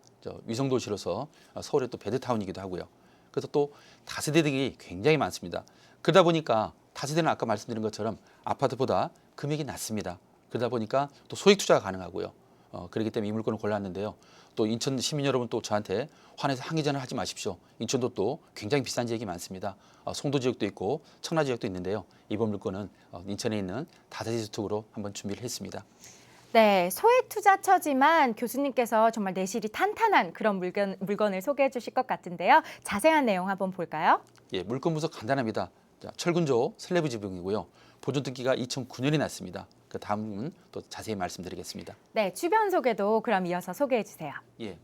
Speaker 2: 위성도시로서 서울의 또 베드타운이기도 하고요. 그래서 또 다세대들이 굉장히 많습니다. 그러다 보니까 다세대는 아까 말씀드린 것처럼 아파트보다 금액이 낮습니다. 그러다 보니까 또 소액 투자가 가능하고요. 그렇기 때문에 이 물건을 골랐는데요. 또 인천 시민 여러분 또 저한테 화내서 항의전을 하지 마십시오. 인천도 또 굉장히 비싼 지역이 많습니다. 송도 지역도 있고 청라 지역도 있는데요. 이번 물건은 인천에 있는 다세대 주택으로 한번 준비를 했습니다.
Speaker 1: 네, 소액 투자처지만 교수님께서 정말 내실이 탄탄한 그런 물건을 소개해 주실 것 같은데요. 자세한 내용 한번 볼까요?
Speaker 2: 예, 물건 분석 간단합니다. 자, 철근조 슬래브 지붕이고요. 보존 등기가 2009년이 났습니다. 그 다음은 또 자세히 말씀드리겠습니다.
Speaker 1: 네, 주변 소개도 그럼 이어서 소개해 주세요.
Speaker 2: 예,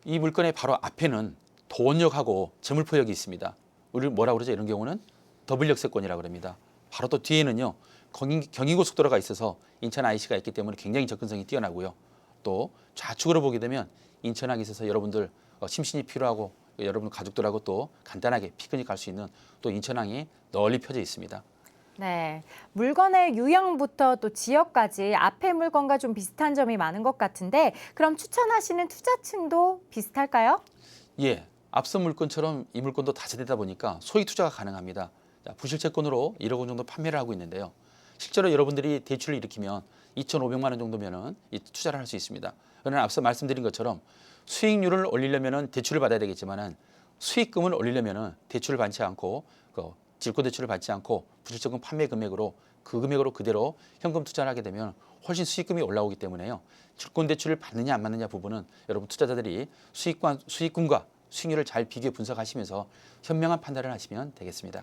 Speaker 2: 이 물건의 바로 앞에는 도원역하고 저물포역이 있습니다. 우리 뭐라고 그러죠? 이런 경우는 더블 역세권이라고 합니다. 바로 또 뒤에는요. 경인고속도로가 있어서 인천 IC가 있기 때문에 굉장히 접근성이 뛰어나고요. 또 좌측으로 보게 되면 인천항에 있어서 여러분들 심신이 필요하고 여러분 가족들하고 또 간단하게 피크닉 갈 수 있는 또 인천항이 널리 펴져 있습니다.
Speaker 1: 네, 물건의 유형부터 또 지역까지 앞에 물건과 좀 비슷한 점이 많은 것 같은데 그럼 추천하시는 투자층도 비슷할까요?
Speaker 2: 예, 앞선 물건처럼 이 물건도 다세대다 보니까 소액 투자가 가능합니다. 자, 부실채권으로 1억 원 정도 판매를 하고 있는데요. 실제로 여러분들이 대출을 일으키면 2,500만 원 정도면은 이 투자를 할 수 있습니다. 그러나 앞서 말씀드린 것처럼 수익률을 올리려면은 대출을 받아야 되겠지만은 수익금을 올리려면은 대출을 받지 않고 질권 대출을 받지 않고 부실채권 판매 금액으로 그 금액으로 그대로 현금 투자를 하게 되면 훨씬 수익금이 올라오기 때문에요. 질권 대출을 받느냐 안 받느냐 부분은 여러분 투자자들이 수익금과 수익률을 잘 비교 분석하시면서 현명한 판단을 하시면 되겠습니다.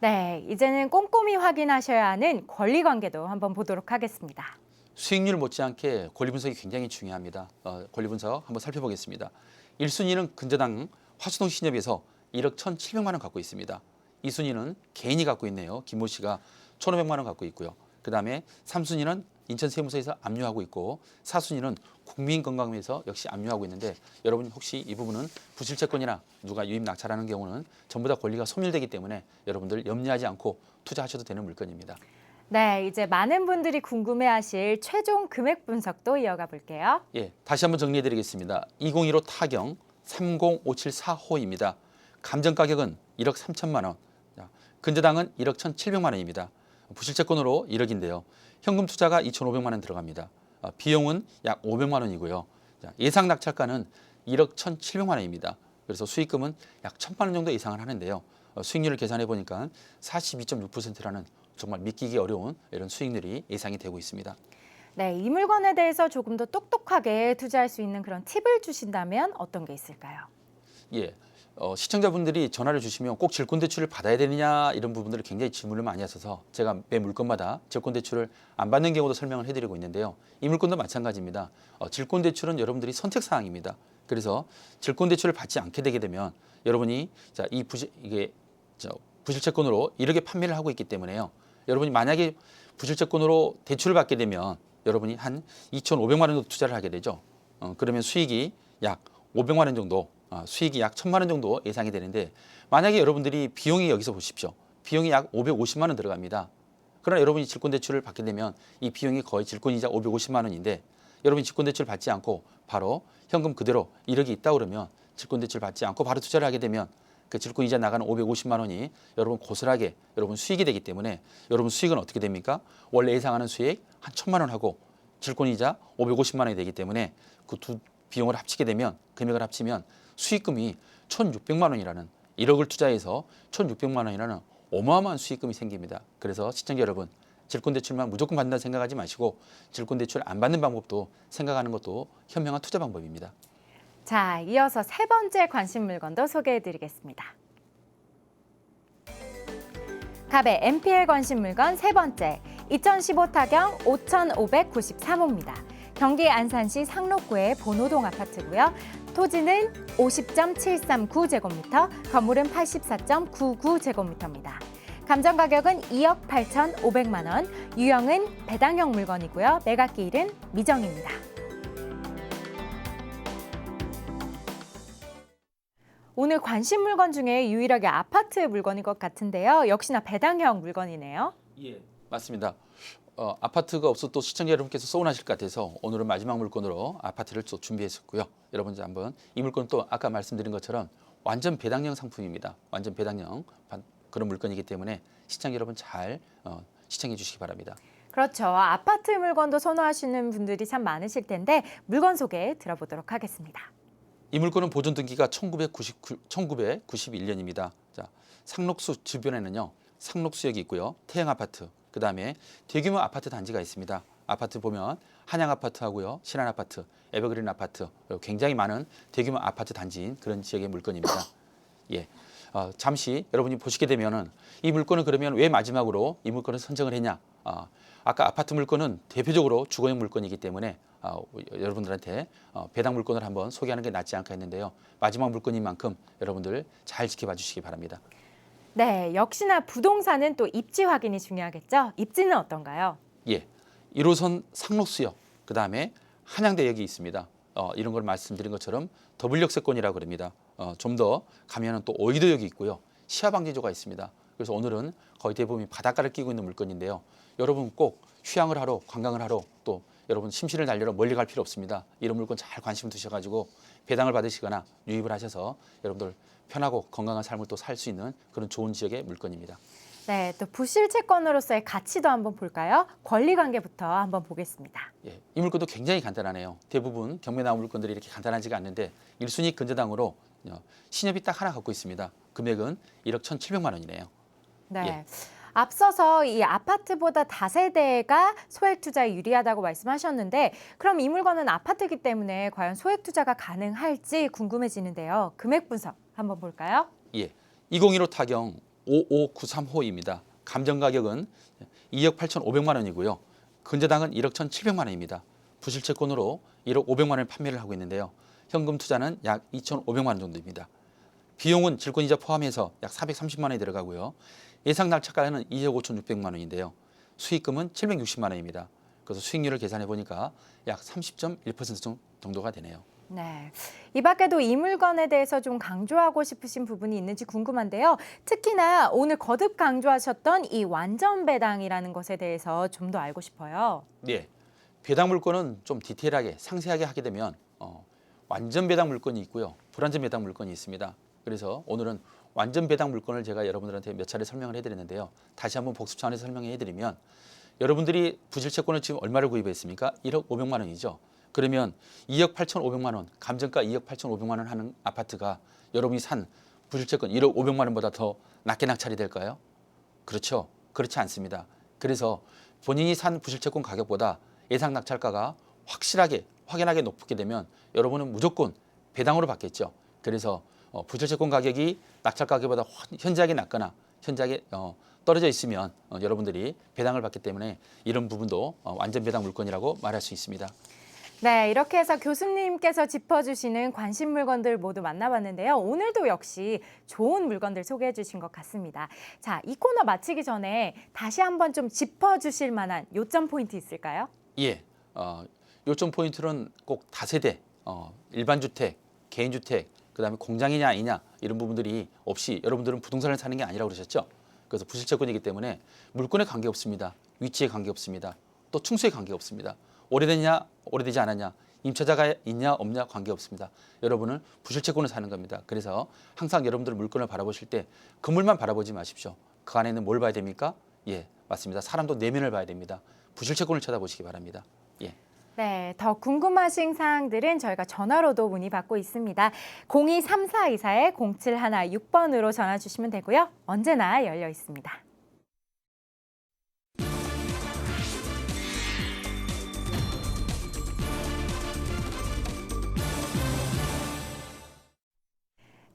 Speaker 1: 네, 이제는 꼼꼼히 확인하셔야 하는 권리 관계도 한번 보도록 하겠습니다.
Speaker 2: 수익률 못지않게 권리 분석이 굉장히 중요합니다. 권리 분석 한번 살펴보겠습니다. 1순위는 근저당 화수동 신협에서 1억 1,700만 원 갖고 있습니다. 2순위는 개인이 갖고 있네요. 김모 씨가 1,500만 원 갖고 있고요. 그다음에 3순위는 인천세무서에서 압류하고 있고 4순위는 국민건강위에서 역시 압류하고 있는데 여러분 혹시 이 부분은 부실채권이나 누가 유입 낙찰하는 경우는 전부 다 권리가 소멸되기 때문에 여러분들 염려하지 않고 투자하셔도 되는 물건입니다.
Speaker 1: 네, 이제 많은 분들이 궁금해하실 최종 금액 분석도 이어가 볼게요.
Speaker 2: 예, 다시 한번 정리해드리겠습니다. 2015 타경 30574호입니다. 감정 가격은 1억 3천만 원, 근저당은 1억 1,700만 원입니다. 부실채권으로 1억인데요. 현금 투자가 2,500만 원 들어갑니다. 비용은 약 500만 원이고요. 예상 낙찰가는 1억 1,700만 원입니다. 그래서 수익금은 약 1,000만 원 정도 예상을 하는데요. 수익률을 계산해 보니까 42.6%라는 정말 믿기기 어려운 이런 수익률이 예상이 되고 있습니다.
Speaker 1: 네, 이 물건에 대해서 조금 더 똑똑하게 투자할 수 있는 그런 팁을 주신다면 어떤 게 있을까요?
Speaker 2: 예, 시청자분들이 전화를 주시면 꼭 질권대출을 받아야 되느냐 이런 부분들을 굉장히 질문을 많이 하셔서 제가 매 물건마다 질권대출을 안 받는 경우도 설명을 해드리고 있는데요. 이 물건도 마찬가지입니다. 질권대출은 여러분들이 선택사항입니다. 그래서 질권대출을 받지 않게 되게 되면 여러분이 부실채권으로 1억에 판매를 하고 있기 때문에요. 여러분이 만약에 부실채권으로 대출을 받게 되면 여러분이 한 2,500만 원 정도 투자를 하게 되죠. 그러면 수익이 약 500만 원 정도, 수익이 약 1,000만 원 정도 예상이 되는데 만약에 여러분들이 비용이 여기서 보십시오. 비용이 약 550만 원 들어갑니다. 그러나 여러분이 질권대출을 받게 되면 이 비용이 거의 질권이자 550만 원인데 여러분이 질권대출 받지 않고 바로 현금 그대로 1억이 있다 그러면 질권대출 받지 않고 바로 투자를 하게 되면 그 질권이자 나가는 550만 원이 여러분 고스란하게 여러분 수익이 되기 때문에 여러분 수익은 어떻게 됩니까? 원래 예상하는 수익 한 1,000만 원 하고 질권이자 550만 원이 되기 때문에 그 두 비용을 합치게 되면 금액을 합치면 수익금이 1,600만 원이라는 1억을 투자해서 1,600만 원이라는 어마어마한 수익금이 생깁니다. 그래서 시청자 여러분, 질권대출만 무조건 받는다 생각하지 마시고 질권대출 안 받는 방법도 생각하는 것도 현명한 투자 방법입니다.
Speaker 1: 자, 이어서 세 번째 관심 물건도 소개해드리겠습니다. 갑의 MPL 관심 물건 세 번째, 2015 타경 5,593호입니다. 경기 안산시 상록구의 본호동 아파트고요. 토지는 50.739제곱미터, 건물은 84.99제곱미터입니다. 감정 가격은 2억 8,500만 원, 유형은 배당형 물건이고요. 매각기일은 미정입니다. 오늘 관심 물건 중에 유일하게 아파트 물건인 것 같은데요. 역시나 배당형 물건이네요.
Speaker 2: 예, 맞습니다. 아파트가 없어 또 시청자 여러분께서 서운하실 것 같아서 오늘은 마지막 물건으로 아파트를 또 준비했었고요. 여러분 이제 한번 이 물건 또 아까 말씀드린 것처럼 완전 배당형 상품입니다. 완전 배당형 그런 물건이기 때문에 시청자 여러분 잘 시청해 주시기 바랍니다.
Speaker 1: 그렇죠. 아파트 물건도 선호하시는 분들이 참 많으실 텐데 물건 소개 들어보도록 하겠습니다.
Speaker 2: 이 물건은 보존 등기가 1991년입니다. 자, 상록수 주변에는요. 상록수역이 있고요. 태양 아파트, 그다음에 대규모 아파트 단지가 있습니다. 아파트 보면 한양 아파트하고요. 신한 아파트, 에버그린 아파트, 굉장히 많은 대규모 아파트 단지인 그런 지역의 물건입니다. 예. 잠시 여러분이 보시게 되면은 이 물건은 그러면 왜 마지막으로 이 물건을 선정을 했냐? 아까 아파트 물건은 대표적으로 주거용 물건이기 때문에 여러분들한테 배당 물건을 한번 소개하는 게 낫지 않을까 했는데요. 마지막 물건인 만큼 여러분들 잘 지켜봐 주시기 바랍니다.
Speaker 1: 네, 역시나 부동산은 또 입지 확인이 중요하겠죠? 입지는 어떤가요?
Speaker 2: 예, 1호선 상록수역, 그다음에 한양대역이 있습니다. 이런 걸 말씀드린 것처럼 더블 역세권이라고 그럽니다. 좀 더 가면은 또 오이도역이 있고요. 시야방지조가 있습니다. 그래서 오늘은 거의 대부분 바닷가를 끼고 있는 물건인데요. 여러분 꼭 휴양을 하러, 관광을 하러 또 여러분 심신을 날리러 멀리 갈 필요 없습니다. 이런 물건 잘 관심 두셔가지고 배당을 받으시거나 유입을 하셔서 여러분들 편하고 건강한 삶을 또 살 수 있는 그런 좋은 지역의 물건입니다.
Speaker 1: 네, 또 부실채권으로서의 가치도 한번 볼까요? 권리관계부터 한번 보겠습니다.
Speaker 2: 예, 이 물건도 굉장히 간단하네요. 대부분 경매 나온 물건들이 이렇게 간단하지가 않는데 1순위 근저당으로 신협이 딱 하나 갖고 있습니다. 금액은 1억 1,700만 원이네요.
Speaker 1: 네.
Speaker 2: 예.
Speaker 1: 앞서서 이 아파트보다 다세대가 소액 투자에 유리하다고 말씀하셨는데 그럼 이 물건은 아파트이기 때문에 과연 소액 투자가 가능할지 궁금해지는데요. 금액 분석 한번 볼까요?
Speaker 2: 예, 2015 타경 5593호입니다. 감정 가격은 2억 8,500만 원이고요. 근저당은 1억 1,700만 원입니다. 부실채권으로 1억 500만 원을 판매를 하고 있는데요. 현금 투자는 약 2,500만 원 정도입니다. 비용은 질권이자 포함해서 약 430만 원이 들어가고요. 예상 낙찰가는 2억 5,600만 원인데요. 수익금은 760만 원입니다. 그래서 수익률을 계산해 보니까 약 30.1% 정도가 되네요.
Speaker 1: 네, 이 밖에도 이 물건에 대해서 좀 강조하고 싶으신 부분이 있는지 궁금한데요. 특히나 오늘 거듭 강조하셨던 이 완전 배당이라는 것에 대해서 좀 더 알고 싶어요.
Speaker 2: 네, 배당 물건은 좀 디테일하게 상세하게 하게 되면 완전 배당 물건이 있고요. 불완전 배당 물건이 있습니다. 그래서 오늘은 완전 배당 물건을 제가 여러분들한테 몇 차례 설명을 해드렸는데요. 다시 한번 복습 차원에서 설명해 해드리면 여러분들이 부실채권을 지금 얼마를 구입했습니까? 1억 500만 원이죠. 그러면 2억 8,500만 원, 감정가 2억 8,500만 원 하는 아파트가 여러분이 산 부실채권 1억 500만 원보다 더 낮게 낙찰이 될까요? 그렇죠. 그렇지 않습니다. 그래서 본인이 산 부실채권 가격보다 예상 낙찰가가 확연하게 높게 되면 여러분은 무조건 배당으로 받겠죠. 그래서 부실채권 가격이 낙찰 가격보다 현저하게 낮거나 현저하게 떨어져 있으면 여러분들이 배당을 받기 때문에 이런 부분도 완전 배당 물건이라고 말할 수 있습니다.
Speaker 1: 네, 이렇게 해서 교수님께서 짚어주시는 관심 물건들 모두 만나봤는데요. 오늘도 역시 좋은 물건들 소개해 주신 것 같습니다. 자, 이 코너 마치기 전에 다시 한번 좀 짚어주실 만한 요점 포인트 있을까요?
Speaker 2: 예, 요점 포인트는 꼭 다세대, 일반 주택, 개인 주택, 그다음에 공장이냐 아니냐 이런 부분들이 없이 여러분들은 부동산을 사는 게 아니라고 그러셨죠. 그래서 부실채권이기 때문에 물건에 관계 없습니다. 위치에 관계 없습니다. 또 충수에 관계 없습니다. 오래됐냐 오래되지 않았냐 임차자가 있냐 없냐 관계 없습니다. 여러분은 부실채권을 사는 겁니다. 그래서 항상 여러분들 물건을 바라보실 때 건물만 바라보지 마십시오. 그 안에는 뭘 봐야 됩니까? 예, 맞습니다. 사람도 내면을 봐야 됩니다. 부실채권을 쳐다보시기 바랍니다. 예.
Speaker 1: 네, 더 궁금하신 사항들은 저희가 전화로도 문의받고 있습니다. 023424-0716번으로 전화 주시면 되고요. 언제나 열려 있습니다.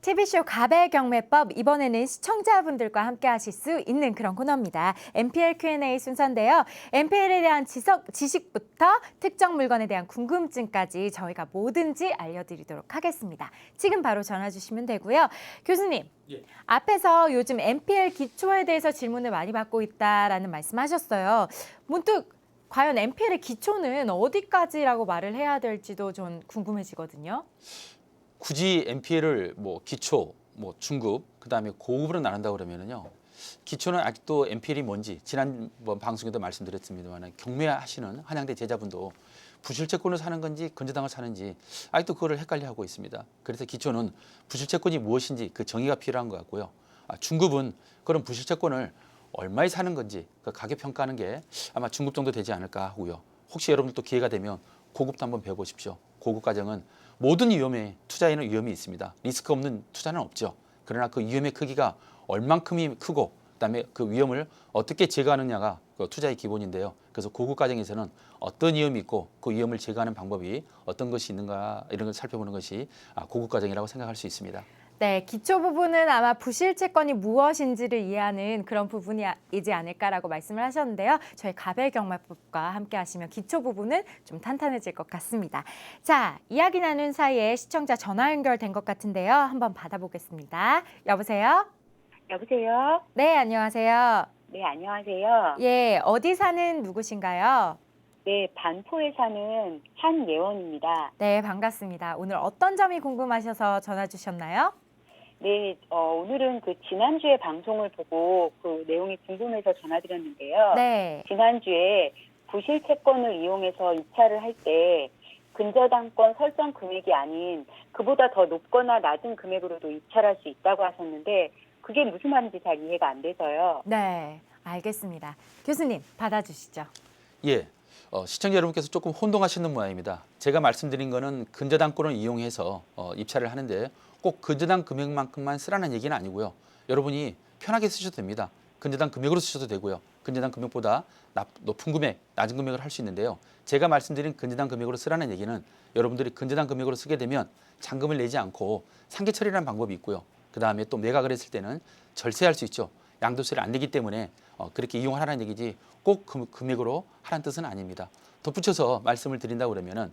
Speaker 1: TV쇼 가배경매법, 이번에는 시청자분들과 함께 하실 수 있는 그런 코너입니다. MPL Q&A 순서인데요. MPL에 대한 지식부터 특정 물건에 대한 궁금증까지 저희가 뭐든지 알려드리도록 하겠습니다. 지금 바로 전화 주시면 되고요. 교수님,
Speaker 2: 예.
Speaker 1: 앞에서 요즘 MPL 기초에 대해서 질문을 많이 받고 있다라는 말씀하셨어요. 문득 과연 MPL의 기초는 어디까지라고 말을 해야 될지도 좀 궁금해지거든요.
Speaker 2: 굳이 MPL을 뭐 기초, 뭐 중급, 그다음에 고급으로 나눈다 그러면은요. 기초는 아직도 MPL이 뭔지 지난번 방송에도 말씀드렸습니다만 경매하시는 한양대 제자분도 부실채권을 사는 건지 건재당을 사는지 아직도 그거를 헷갈려하고 있습니다. 그래서 기초는 부실채권이 무엇인지 그 정의가 필요한 것 같고요. 중급은 그런 부실채권을 얼마에 사는 건지 그 가격 평가하는 게 아마 중급 정도 되지 않을까 하고요. 혹시 여러분들도 기회가 되면 고급도 한번 배워보십시오. 고급 과정은 모든 위험에 투자에는 위험이 있습니다. 리스크 없는 투자는 없죠. 그러나 그 위험의 크기가 얼만큼이 크고 그다음에 그 위험을 어떻게 제거하느냐가 그 투자의 기본인데요. 그래서 고급 과정에서는 어떤 위험이 있고 그 위험을 제거하는 방법이 어떤 것이 있는가 이런 걸 살펴보는 것이 고급 과정이라고 생각할 수 있습니다.
Speaker 1: 네, 기초 부분은 아마 부실채권이 무엇인지를 이해하는 그런 부분이지 않을까라고 말씀을 하셨는데요. 저희 가배경매법과 함께 하시면 기초 부분은 좀 탄탄해질 것 같습니다. 자, 이야기 나눈 사이에 시청자 전화 연결된 것 같은데요. 한번 받아보겠습니다. 여보세요?
Speaker 3: 여보세요?
Speaker 1: 네, 안녕하세요.
Speaker 3: 네, 안녕하세요.
Speaker 1: 예, 어디 사는 누구신가요?
Speaker 3: 네, 반포에 사는 한예원입니다.
Speaker 1: 네, 반갑습니다. 오늘 어떤 점이 궁금하셔서 전화 주셨나요?
Speaker 3: 네, 오늘은 그 지난주에 방송을 보고 그 내용이 궁금해서 전화드렸는데요.
Speaker 1: 네.
Speaker 3: 지난주에 부실채권을 이용해서 입찰을 할 때 근저당권 설정 금액이 아닌 그보다 더 높거나 낮은 금액으로도 입찰할 수 있다고 하셨는데 그게 무슨 말인지 잘 이해가 안 돼서요.
Speaker 1: 네, 알겠습니다. 교수님, 받아주시죠.
Speaker 2: 예. 시청자 여러분께서 조금 혼동하시는 모양입니다. 제가 말씀드린 거는 근저당권을 이용해서 입찰을 하는데 꼭 근저당 금액만큼만 쓰라는 얘기는 아니고요. 여러분이 편하게 쓰셔도 됩니다. 근저당 금액으로 쓰셔도 되고요. 근저당 금액보다 높은 금액, 낮은 금액을 할 수 있는데요. 제가 말씀드린 근저당 금액으로 쓰라는 얘기는 여러분들이 근저당 금액으로 쓰게 되면 잔금을 내지 않고 상계 처리라는 방법이 있고요. 그다음에 또 매각을 했을 때는 절세할 수 있죠. 양도세를 안 내기 때문에 그렇게 이용하라는 얘기지 꼭 금액으로 하라는 뜻은 아닙니다. 덧붙여서 말씀을 드린다고 그러면은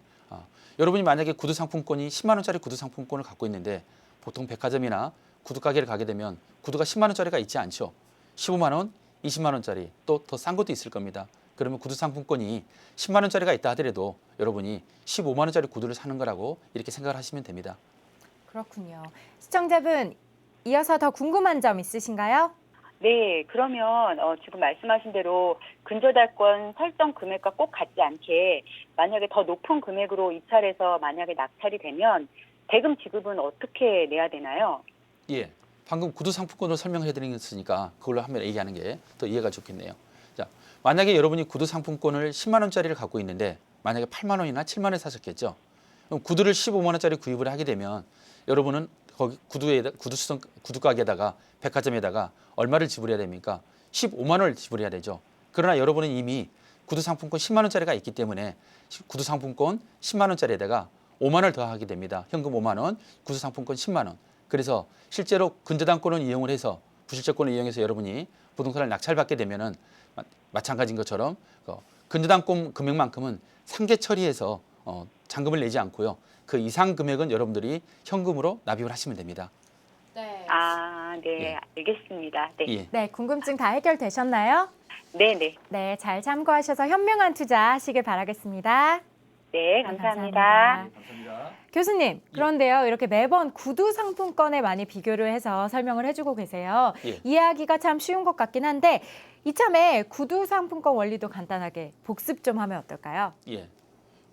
Speaker 2: 여러분이 만약에 구두 상품권이 10만 원짜리 구두 상품권을 갖고 있는데 보통 백화점이나 구두 가게를 가게 되면 구두가 10만 원짜리가 있지 않죠. 15만 원, 20만 원짜리 또 더 싼 것도 있을 겁니다. 그러면 구두 상품권이 10만 원짜리가 있다 하더라도 여러분이 15만 원짜리 구두를 사는 거라고 이렇게 생각을 하시면 됩니다.
Speaker 1: 그렇군요. 시청자분, 이어서 더 궁금한 점 있으신가요?
Speaker 3: 네, 그러면 지금 말씀하신 대로 근저당권 설정 금액과 꼭 같지 않게 만약에 더 높은 금액으로 입찰해서 만약에 낙찰이 되면 대금 지급은 어떻게 내야 되나요?
Speaker 2: 예, 방금 구두 상품권을 설명해 드렸으니까 그걸로 한번 얘기하는 게 더 이해가 좋겠네요. 자, 만약에 여러분이 구두 상품권을 10만 원짜리를 갖고 있는데 만약에 8만 원이나 7만 원에 사셨겠죠. 그럼 구두를 15만 원짜리 구입을 하게 되면 여러분은 거기 구두 가게에다가 백화점에다가 얼마를 지불해야 됩니까? 15만 원을 지불해야 되죠. 그러나 여러분은 이미 구두 상품권 10만 원짜리가 있기 때문에 구두 상품권 10만 원짜리에다가 5만 원을 더하게 됩니다. 현금 5만 원, 구두 상품권 10만 원. 그래서 실제로 근저당권을 이용을 해서 부실채권을 이용해서 여러분이 부동산을 낙찰받게 되면은 마찬가지인 것처럼 근저당권 금액만큼은 상계 처리해서 잔금을 내지 않고요. 그 이상 금액은 여러분들이 현금으로 납입을 하시면 됩니다.
Speaker 1: 네.
Speaker 3: 네,
Speaker 2: 예.
Speaker 3: 알겠습니다. 네,
Speaker 2: 예.
Speaker 1: 네, 궁금증 다 해결되셨나요?
Speaker 3: 네, 네,
Speaker 1: 네, 잘 참고하셔서 현명한 투자 하시길 바라겠습니다.
Speaker 3: 네, 감사합니다.
Speaker 2: 감사합니다.
Speaker 1: 교수님, 그런데요, 이렇게 매번 구두 상품권에 많이 비교를 해서 설명을 해주고 계세요.
Speaker 2: 예.
Speaker 1: 이해하기가 참 쉬운 것 같긴 한데 이참에 구두 상품권 원리도 간단하게 복습 좀 하면 어떨까요?
Speaker 2: 예.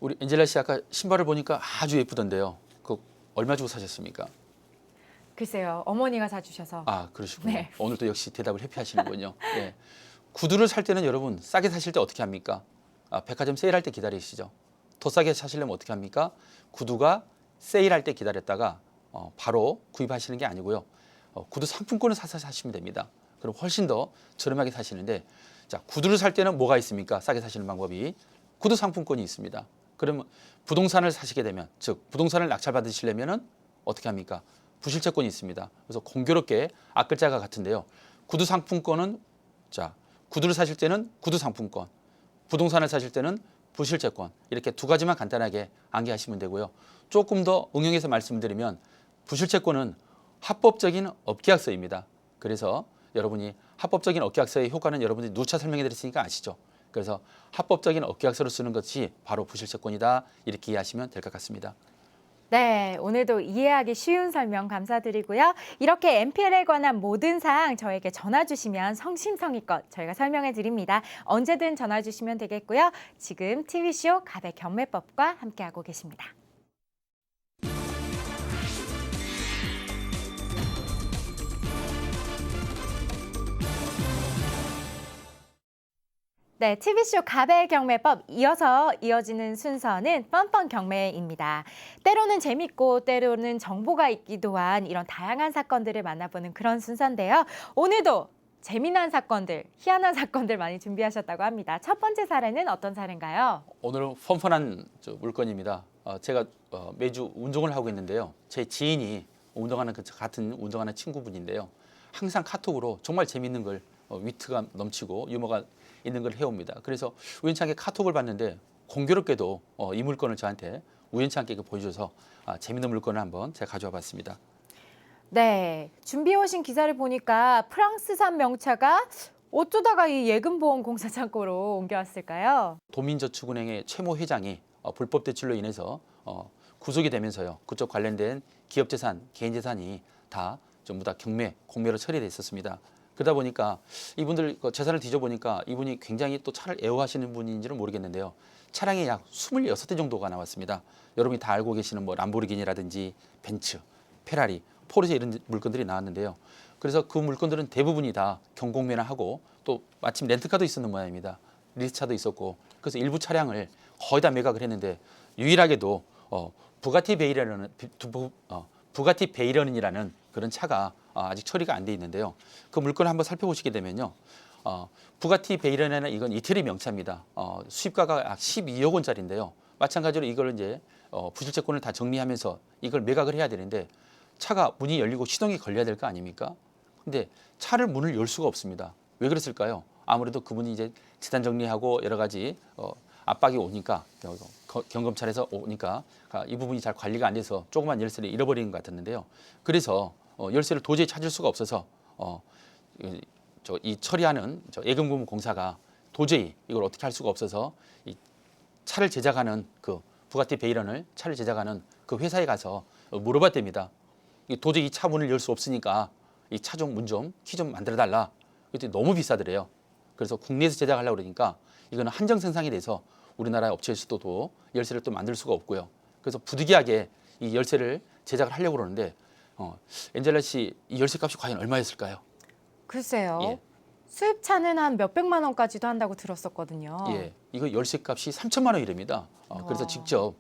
Speaker 2: 우리 엔젤라 씨 아까 신발을 보니까 아주 예쁘던데요. 그 얼마 주고 사셨습니까?
Speaker 1: 글쎄요, 어머니가 사주셔서.
Speaker 2: 그러시군요.
Speaker 1: 네.
Speaker 2: 오늘 또 역시 대답을 회피하시는군요. 예. 구두를 살 때는 여러분 싸게 사실 때 어떻게 합니까? 백화점 세일할 때 기다리시죠. 더 싸게 사시려면 어떻게 합니까? 구두가 세일할 때 기다렸다가 바로 구입하시는 게 아니고요. 구두 상품권을 사서 사시면 됩니다. 그럼 훨씬 더 저렴하게 사시는데, 자, 구두를 살 때는 뭐가 있습니까? 싸게 사시는 방법이 구두 상품권이 있습니다. 그러면 부동산을 사시게 되면, 즉 부동산을 낙찰받으시려면은 어떻게 합니까? 부실채권이 있습니다. 그래서 공교롭게 앞글자가 같은데요. 구두 상품권은, 자, 구두를 사실 때는 구두 상품권, 부동산을 사실 때는 부실채권, 이렇게 두 가지만 간단하게 암기하시면 되고요. 조금 더 응용해서 말씀드리면 부실채권은 합법적인 업계약서입니다. 그래서 여러분이 합법적인 업계약서의 효과는 여러분들이 누차 설명해 드렸으니까 아시죠? 그래서 합법적인 업계약서를 쓰는 것이 바로 부실채권이다, 이렇게 이해하시면 될 것 같습니다.
Speaker 1: 네, 오늘도 이해하기 쉬운 설명 감사드리고요. 이렇게 MPL에 관한 모든 사항 저에게 전화 주시면 성심성의껏 저희가 설명해 드립니다. 언제든 전화 주시면 되겠고요. 지금 TV쇼 갑의 경매법과 함께하고 계십니다. 네, TV쇼 갑의 경매법 이어지는 순서는 뻔뻔 경매입니다. 때로는 재밌고 때로는 정보가 있기도 한 이런 다양한 사건들을 만나보는 그런 순서인데요. 오늘도 재미난 사건들, 희한한 사건들 많이 준비하셨다고 합니다. 첫 번째 사례는 어떤 사례인가요?
Speaker 2: 오늘은 펀펀한 물건입니다. 제가 매주 운동을 하고 있는데요. 제 지인이 같은 운동하는 친구분인데요. 항상 카톡으로 정말 재밌는 걸, 위트가 넘치고 유머가 있는 걸 해옵니다. 그래서 우연찮게 카톡을 봤는데 공교롭게도 이 물건을 저한테 우연찮게 보여줘서 재밌는 물건을 한번 제가 가져와 봤습니다.
Speaker 1: 네, 준비해 오신 기사를 보니까 프랑스산 명차가 어쩌다가 이 예금보험공사 창고로 옮겨왔을까요?
Speaker 2: 도민저축은행의 최모 회장이 불법 대출로 인해서 구속이 되면서요. 그쪽 관련된 기업재산, 개인재산이 다 전부 다 공매로 처리돼 있었습니다. 그러다 보니까 이분들 재산을 뒤져보니까 이분이 굉장히 또 차를 애호하시는 분인지는 모르겠는데요. 차량이 약 26대 정도가 나왔습니다. 여러분이 다 알고 계시는 뭐 람보르기니라든지 벤츠, 페라리, 포르쉐 이런 물건들이 나왔는데요. 그래서 그 물건들은 대부분이 다 경공매나 하고 또 마침 렌트카도 있었는 모양입니다. 리스차도 있었고, 그래서 일부 차량을 거의 다 매각을 했는데 유일하게도 부가티 베이런이라는 그런 차가 아직 처리가 안 돼 있는데요. 그 물건을 한번 살펴보시게 되면요. 부가티 베이런에는 이건 이태리 명차입니다. 수입가가 약 12억 원짜리인데요. 마찬가지로 이걸 이제 부실채권을 다 정리하면서 이걸 매각을 해야 되는데 차가 문이 열리고 시동이 걸려야 될 거 아닙니까? 근데 차를 문을 열 수가 없습니다. 왜 그랬을까요? 아무래도 그분이 이제 재산 정리하고 여러 가지 압박이 오니까 경검찰에서 오니까 이 부분이 잘 관리가 안 돼서 조그만 열쇠를 잃어버린 것 같았는데요. 그래서 열쇠를 도저히 찾을 수가 없어서 이 처리하는 예금보험공사가 도저히 이걸 어떻게 할 수가 없어서 이 차를 제작하는 그 부가티 베이런을 차를 제작하는 그 회사에 가서 물어봤답니다. 도저히 이 차 문을 열 수 없으니까 이 차 좀 문 좀 키 좀 만들어 달라. 그랬더니 너무 비싸더래요. 그래서 국내에서 제작하려고 그러니까 이거는 한정 생산이 돼서 우리나라 업체에서도 열쇠를 또 만들 수가 없고요. 그래서 부득이하게 이 열쇠를 제작을 하려고 그러는데 엔젤라 씨, 이 열쇠 값이 과연 얼마였을까요?
Speaker 1: 글쎄요.
Speaker 2: 예.
Speaker 1: 수입차는 한 몇백만 원까지도 한다고 들었었거든요.
Speaker 2: 예, 이거 열쇠 값이 3천만 원이랍니다. 그래서 직접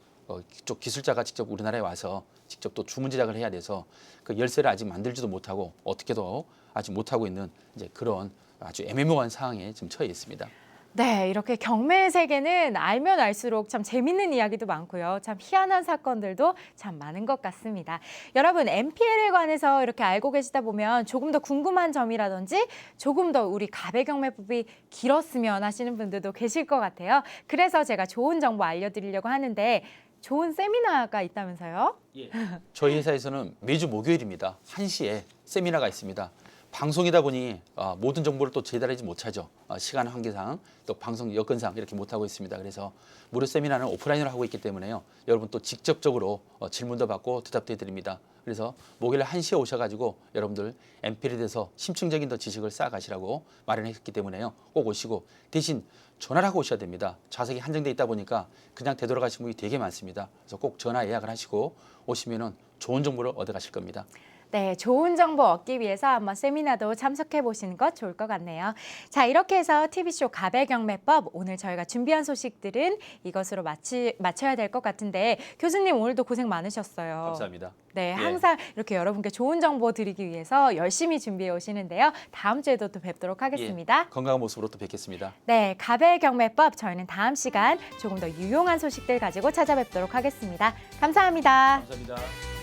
Speaker 2: 이쪽 기술자가 직접 우리나라에 와서 직접 또 주문 제작을 해야 돼서 그 열쇠를 아직 만들지도 못하고 어떻게도 아직 못하고 있는 이제 그런 아주 애매모호한 상황에 지금 처해 있습니다.
Speaker 1: 네, 이렇게 경매의 세계는 알면 알수록 참 재밌는 이야기도 많고요. 참 희한한 사건들도 참 많은 것 같습니다. 여러분, MPL에 관해서 이렇게 알고 계시다 보면 조금 더 궁금한 점이라든지 조금 더 우리 갑의 경매법이 길었으면 하시는 분들도 계실 것 같아요. 그래서 제가 좋은 정보 알려드리려고 하는데 좋은 세미나가 있다면서요?
Speaker 2: 예. 저희 회사에서는 매주 목요일입니다. 1시에 세미나가 있습니다. 방송이다 보니 모든 정보를 또 제달하지 못하죠. 시간 한계상 또 방송 여건상 이렇게 못하고 있습니다. 그래서 무료 세미나는 오프라인으로 하고 있기 때문에요. 여러분 또 직접적으로 질문도 받고 대답도 해드립니다. 그래서 목요일 1시에 오셔가지고 여러분들 MPL에 대해서 심층적인 더 지식을 쌓아가시라고 마련했기 때문에요. 꼭 오시고 대신 전화를 하고 오셔야 됩니다. 좌석이 한정돼 있다 보니까 그냥 되돌아가신 분이 되게 많습니다. 그래서 꼭 전화 예약을 하시고 오시면은 좋은 정보를 얻어가실 겁니다.
Speaker 1: 네, 좋은 정보 얻기 위해서 한번 세미나도 참석해 보시는 것 좋을 것 같네요. 자, 이렇게 해서 TV쇼 가배경매법 오늘 저희가 준비한 소식들은 이것으로 마쳐야 될 것 같은데 교수님 오늘도 고생 많으셨어요.
Speaker 2: 감사합니다.
Speaker 1: 네,
Speaker 2: 예.
Speaker 1: 항상 이렇게 여러분께 좋은 정보 드리기 위해서 열심히 준비해 오시는데요. 다음 주에도 또 뵙도록 하겠습니다.
Speaker 2: 예, 건강한 모습으로 또 뵙겠습니다.
Speaker 1: 네, 가배경매법 저희는 다음 시간 조금 더 유용한 소식들 가지고 찾아뵙도록 하겠습니다. 감사합니다.
Speaker 2: 감사합니다.